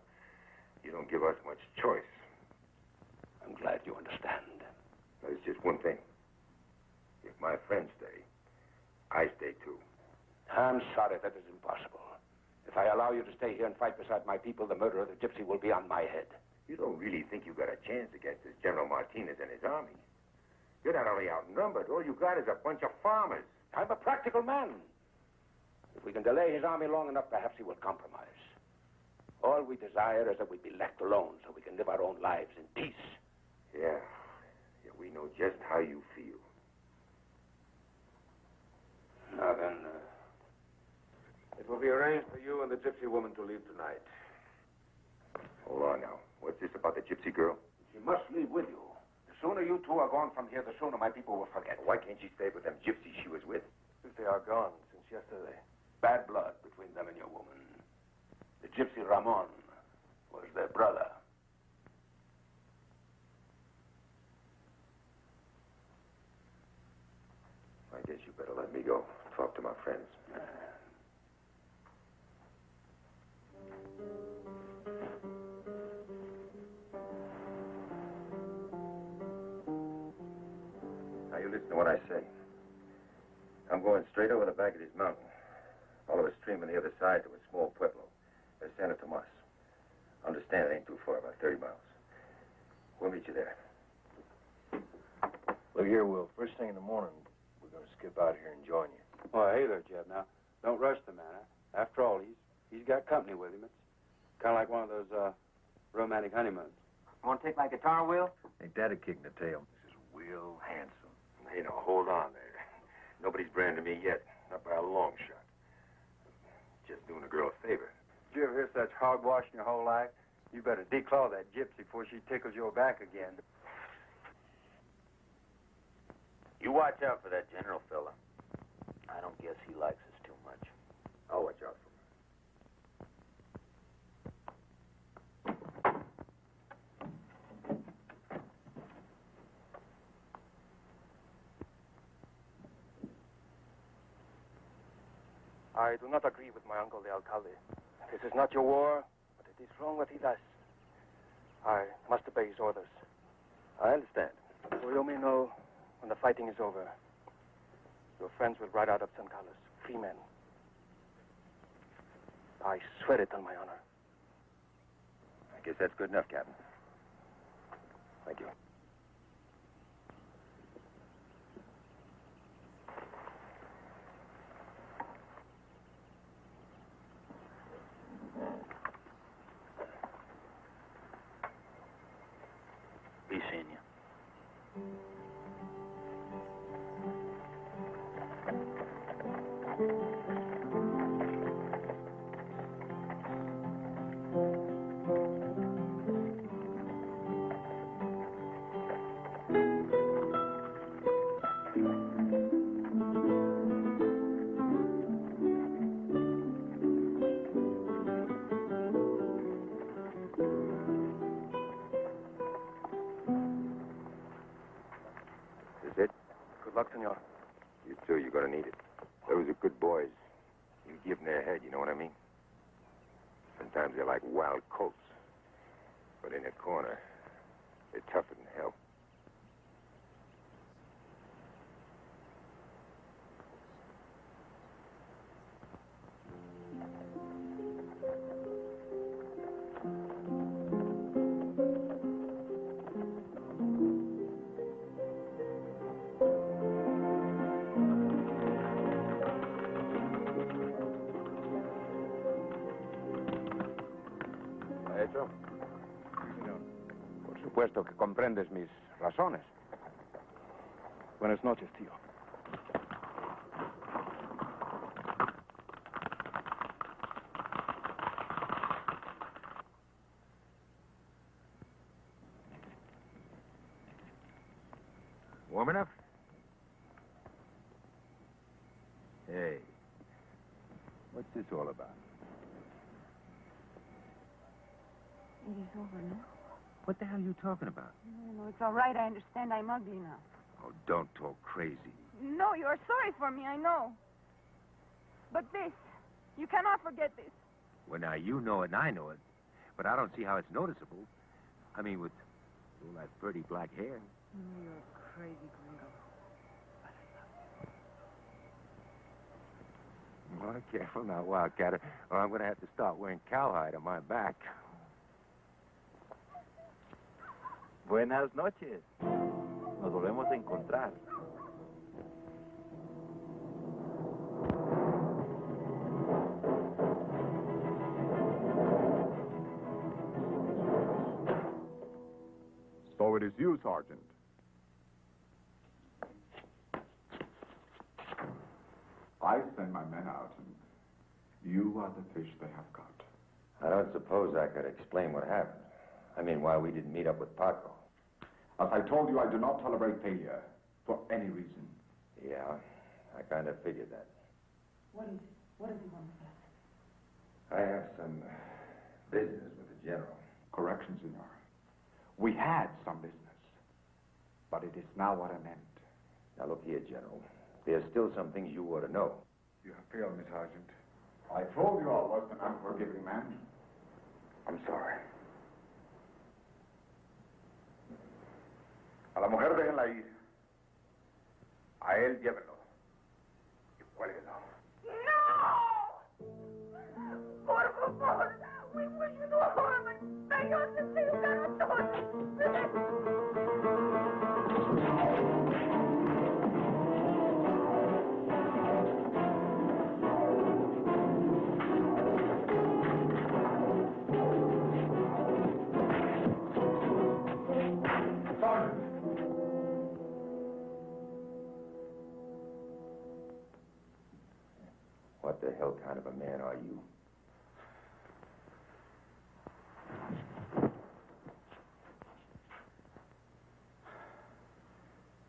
You don't give us much choice. I'm glad you understand. There's just one thing. If my friends stay, I stay too. I'm sorry, that is impossible. If I allow you to stay here and fight beside my people, the murder of the gypsy will be on my head. You don't really think you got a chance against this General Martinez and his army. You're not only outnumbered, all you got is a bunch of farmers. I'm a practical man. If we can delay his army long enough, perhaps he will compromise. All we desire is that we be left alone so we can live our own lives in peace. Yeah, we know just how you feel. Now then, it will be arranged for you and the gypsy woman to leave tonight. Hold on now. What's this about the gypsy girl? She must leave with you. The sooner you two are gone from here, the sooner my people will forget. Why can't she stay with them gypsies she was with? Since they are gone since yesterday. Bad blood between them and your woman. The gypsy Ramon was their brother. I guess you better let me go. Talk to my friends. Now, you listen to what I say. I'm going straight over the back of this mountain. Follow a stream on the other side to a small pueblo. There's Santa Tomas. Understand it ain't too far, about 30 miles. We'll meet you there. Look here, Will. First thing in the morning, we're going to skip out here and join you. Oh, hey there, Jeb. Now, don't rush the man. After all, he's got company with him. It's kind of like one of those romantic honeymoons. Want to take my guitar, Will? Ain't that a kick in the tail? This is Will Handsome. Hey, now, hold on there. Nobody's branded me yet. Not by a long shot. Just doing a girl a favor. Did you ever hear such hogwash in your whole life? You better declaw that gypsy before she tickles your back again. You watch out for that general fella. I don't guess he likes us too much. I'll watch out for him. I do not agree with my uncle, the alcalde. This is not your war, but it is wrong what he does. I must obey his orders. I understand. So you may know when the fighting is over, your friends will ride out of San Carlos, free men. I swear it on my honor. I guess that's good enough, Captain. Thank you. Be seeing you. Is it? Good luck, senor. You too, you're gonna need it. Those are good boys. You give them their head, you know what I mean? Sometimes they're like wild colts. But in a corner, they're tougher than hell. supuesto que comprendes mis razones. Buenas noches, tío. Warm enough? Hey, what's this all about? It is over, no? What the hell are you talking about? No, it's all right. I understand I'm ugly now. Oh, don't talk crazy. No, you are sorry for me, I know. But this, you cannot forget this. Well, now, you know it and I know it, but I don't see how it's noticeable. I mean, with all that pretty black hair. You're a crazy gringo. Well, careful now, Wildcatter, or I'm going to have to start wearing cowhide on my back. Buenas noches. Nos volvemos a encontrar. So it is you, Sergeant. I send my men out, and you are the fish they have caught. I don't suppose I could explain what happened. I mean, why we didn't meet up with Paco. As I told you, I do not tolerate failure for any reason. Yeah, I kind of figured that. What is it? What does he want with us? I have some business with the general. Correction, senor. We had some business, but it is now what I meant. Now, look here, General. There's still some things you ought to know. You have failed me, Sergeant. I told you I was an unforgiving man. I'm sorry. A la mujer déjenla ir. A él llévenlo. Y cuélguenlo. No! Por favor, we wish you no harm and beg us to take that What the hell kind of a man are you?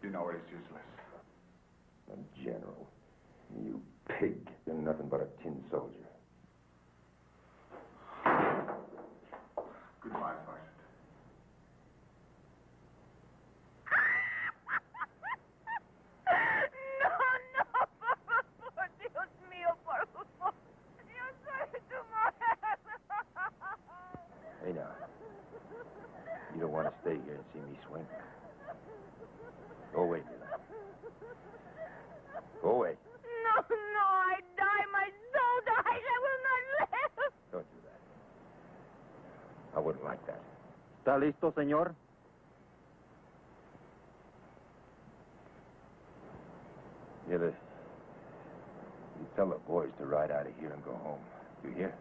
You know it's useless. A general. You pig. You're nothing but a tin soldier. Goodbye, Sergeant. Hey, now. You don't want to stay here and see me swing? Go away, Mila. Go away. No, I die. My soul dies. I will not live. Don't do that. I wouldn't like that. ¿Está listo, señor? You tell the boys to ride out of here and go home. You hear?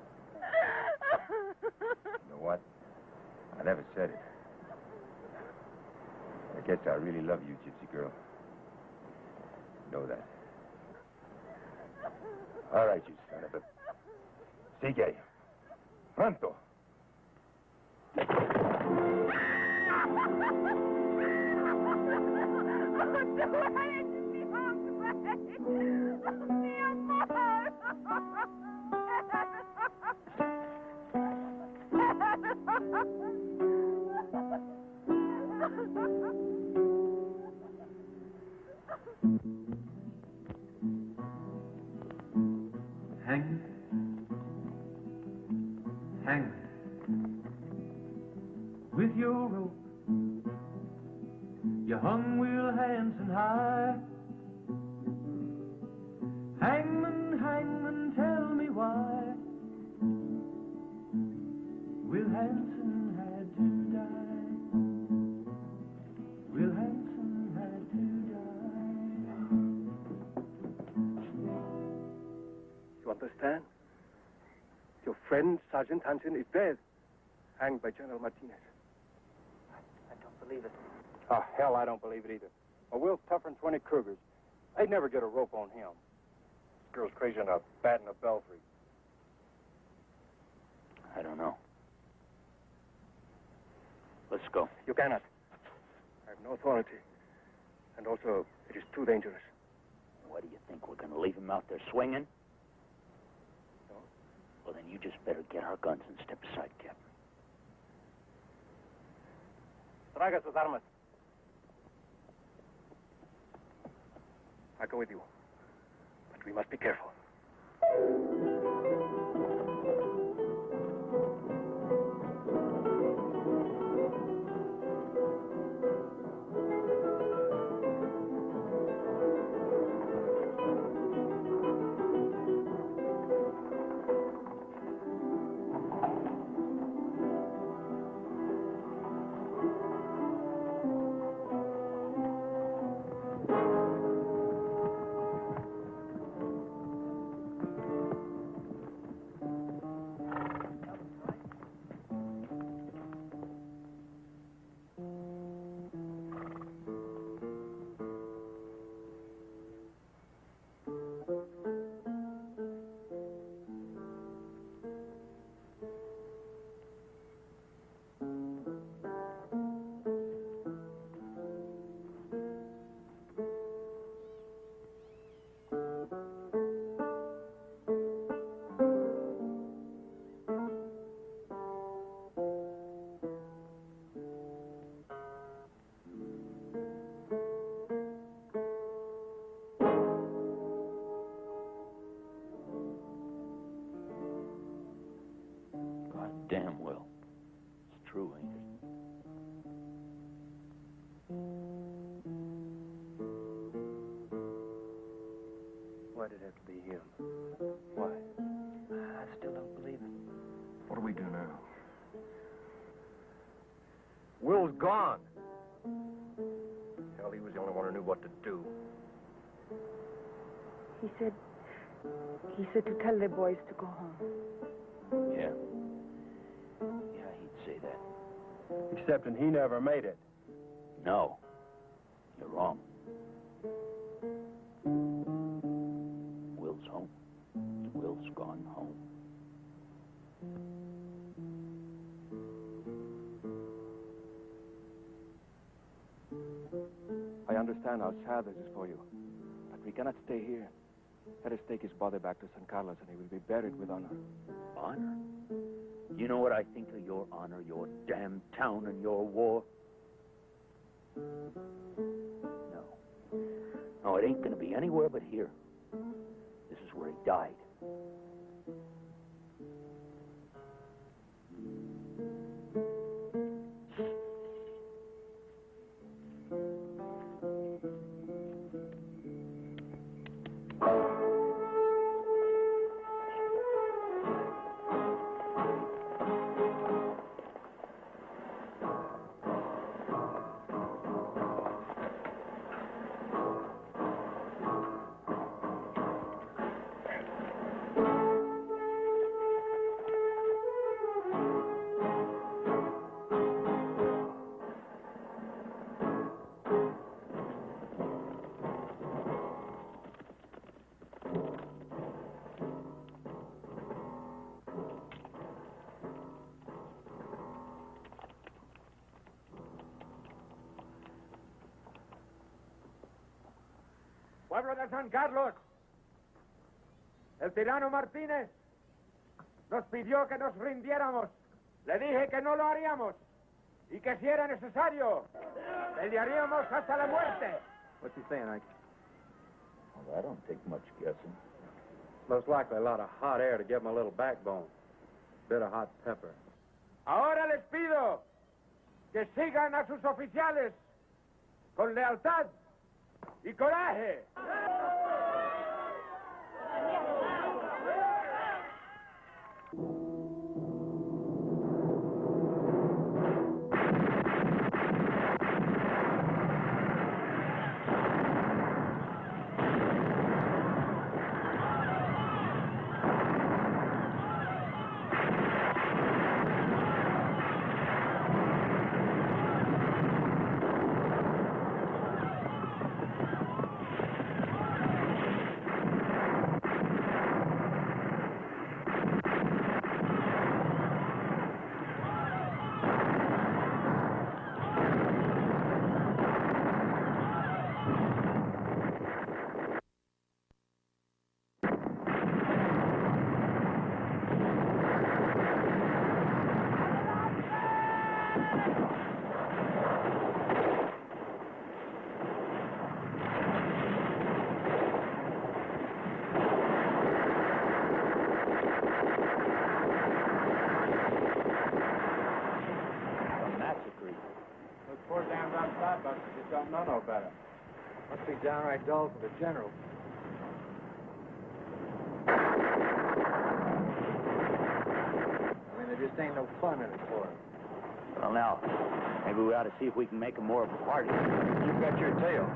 You know what? I never said it. I guess I really love you, gypsy girl. Know that. All right, you son of a... Sigue. Pronto. Hang with your rope. You hung Will Hanson high. Hangman, hangman, tell me why Will Hanson had to die. Will Hanson had to die. You understand? Your friend, Sergeant Hansen, is dead. Hanged by General Martinez. I believe it. Oh, hell, I don't believe it either. Well, Will's tougher than 20 cougars. They'd never get a rope on him. This girl's crazy on a bat and a belfry. I don't know. Let's go. You cannot. I have no authority. And also, it is too dangerous. What do you think? We're going to leave him out there swinging? No. Well, then you just better get our guns and step aside, Captain. Traiga sus armas. I go with you. But we must be careful. Damn well. It's true, ain't it? Why did it have to be him? Why? I still don't believe it. What do we do now? Will's gone. Hell, he was the only one who knew what to do. He said to tell the boys to go home. Yeah. Yeah, he'd say that. Excepting he never made it. No. You're wrong. Will's home. Will's gone home. I understand how sad this is for you. But we cannot stay here. Let us take his body back to San Carlos and he will be buried with honor. Honor? You know what I think of your honor, your damn town, and your war? No. No, it ain't gonna be anywhere but here. This is where he died. Pueblo de San Carlos, el tirano Martínez nos pidió que nos rindiéramos. Le dije que no lo haríamos y que si era necesario, pelearíamos hasta la muerte. What's he saying, Ike? Well, that don't take much guessing. Most likely a lot of hot air to give him a little backbone. Bit of hot pepper. Ahora les pido que sigan a sus oficiales con lealtad y coraje. know about it? Must be downright dull for the general. I mean, there just ain't no fun in it for him. Well, now, maybe we ought to see if we can make him more of a party. You've got your tail.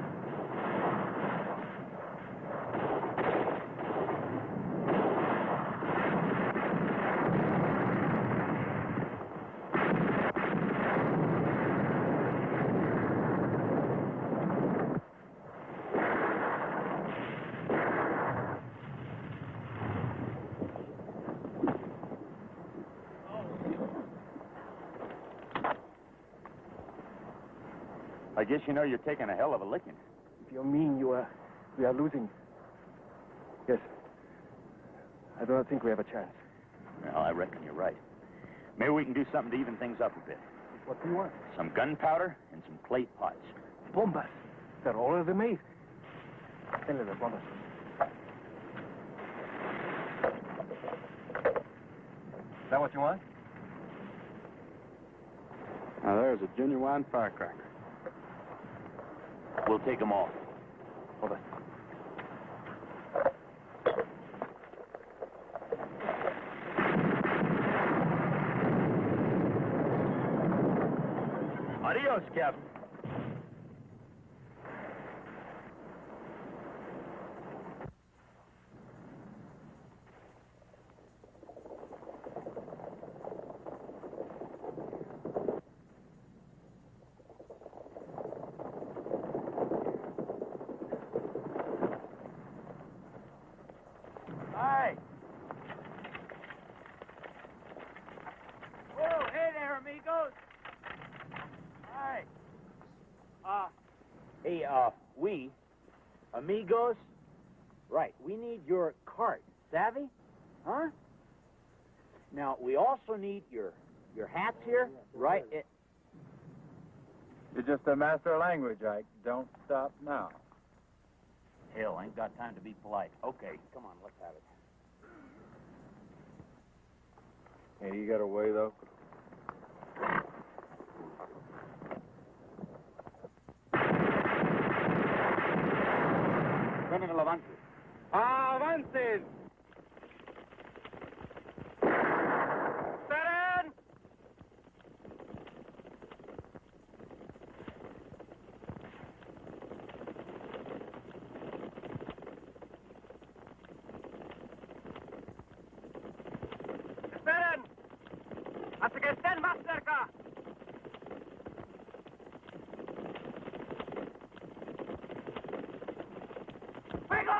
I guess you know you're taking a hell of a licking. If you mean we are losing, yes. I do not think we have a chance. Well, I reckon you're right. Maybe we can do something to even things up a bit. What do you want? Some gunpowder and some clay pots. Bombas. They're all of them made. Denle las bombas. Is that what you want? Now, there's a genuine firecracker. We'll take them all. Hold on. Adios, Captain. Hi. Oh, hey there, amigos. Hi. Hey, we, amigos, right, we need your cart, savvy? Huh? Now, we also need your hats here, right? You're just a master of language, Ike. Don't stop now. Hell, I ain't got time to be polite. Okay, come on, let's have it. Hey, you got a way, though? Criminal avances. ¡Avancen! ¡Esperen! ¡Esperen! ¡Hasta que estén más cerca! ¡Fuego!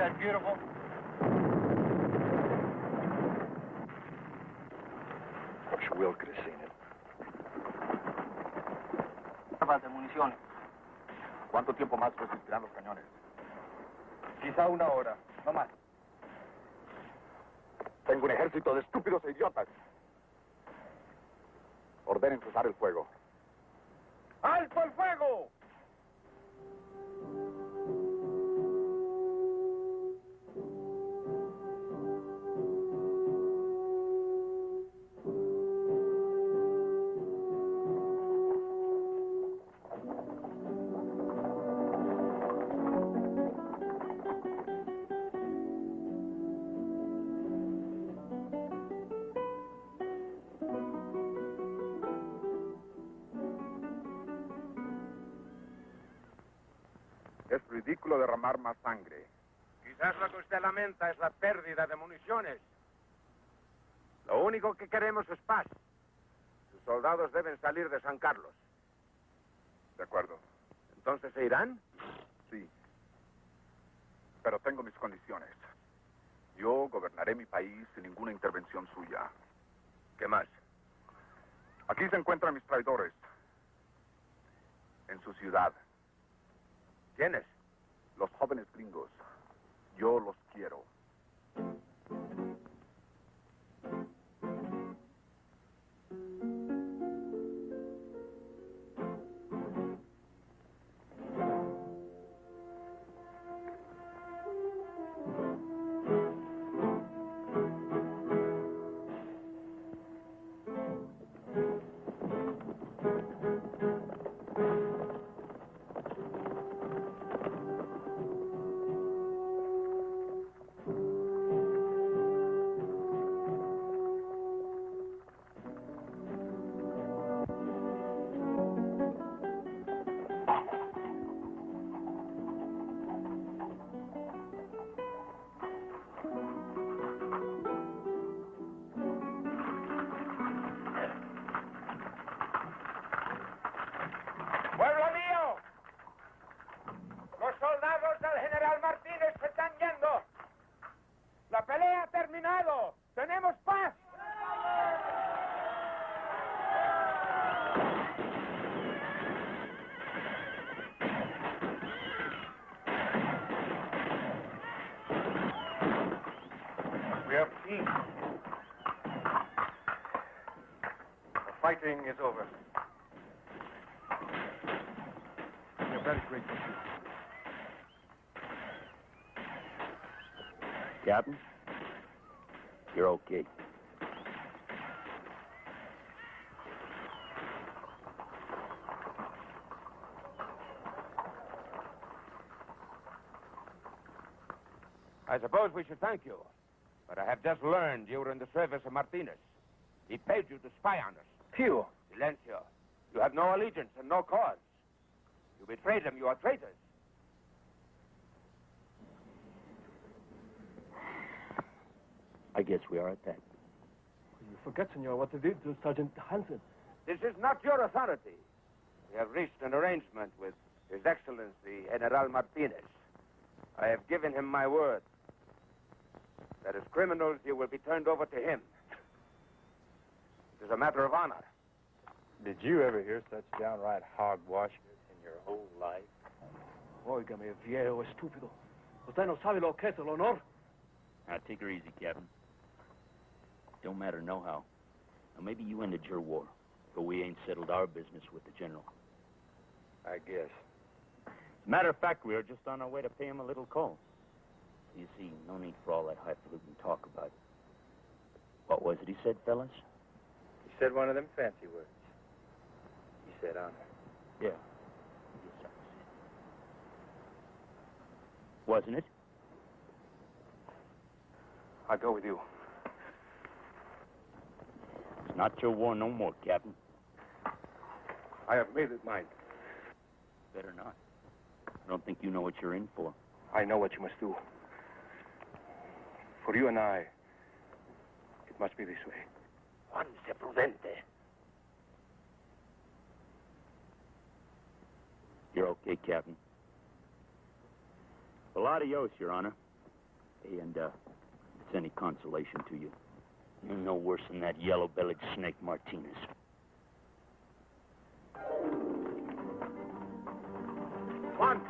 that beautiful? Wish Will could have seen it. De municiones. ¿Cuánto tiempo más resistirán los cañones? Quizá una hora, no más. Tengo un ejército de estúpidos e idiotas. Ordenen cesar el fuego. ¡Alto el fuego! Es ridículo derramar más sangre. Quizás lo que usted lamenta es la pérdida de municiones. Lo único que queremos es paz. Sus soldados deben salir de San Carlos. De acuerdo. ¿Entonces se irán? Sí. Pero tengo mis condiciones. Yo gobernaré mi país sin ninguna intervención suya. ¿Qué más? Aquí se encuentran mis traidores. En su ciudad. ¿Quiénes? Los jóvenes gringos. Yo los quiero. ¡Pueblo mío! Los soldados del general Martínez se están yendo. La pelea ha terminado. ¡Tenemos paz! We have peace. The fighting is over. We are very grateful to you. Captain, you're okay. I suppose we should thank you. But I have just learned you were in the service of Martinez. He paid you to spy on us. Pio. Silencio. You have no allegiance and no cause. You betrayed him. You are traitors. I guess we are at that. You forget, senor, what they did to Sergeant Hansen. This is not your authority. We have reached an arrangement with His Excellency General Martinez. I have given him my word that as criminals you will be turned over to him. It is a matter of honor. Did you ever hear such downright hogwash in your whole life? Óigame, viejo estúpido. Usted no sabe lo que es el honor. Now, take her easy, Captain. Don't matter no-how. Now, maybe you ended your war, but we ain't settled our business with the general. I guess. As a matter of fact, we are just on our way to pay him a little call. You see, no need for all that highfalutin talk about it. What was it he said, fellas? He said one of them fancy words. He said honor. Yeah. Yes, that was it. Wasn't it? I go with you. It's not your war no more, Captain. I have made it mine. Better not. I don't think you know what you're in for. I know what you must do. For you and I, it must be this way. Juan se prudente. You're okay, Captain. Well, adios, Your Honor. Hey, and if it's any consolation to you, you're no worse than that yellow-bellied snake Martinez. One!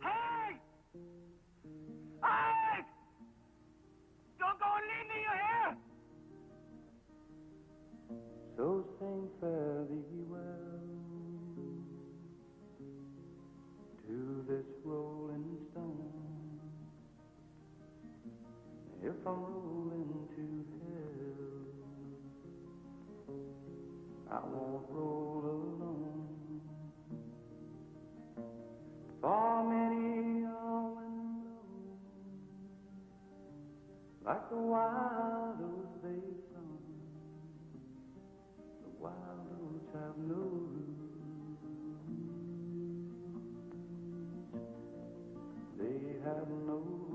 Hey! Hey! Don't go and leave me, you hear? So sing fare thee well to this rolling stone. If I'm rolling to hell, I won't roll alone. For many a wind blows like the wild oats they sung. The wild oats have no roots. They have no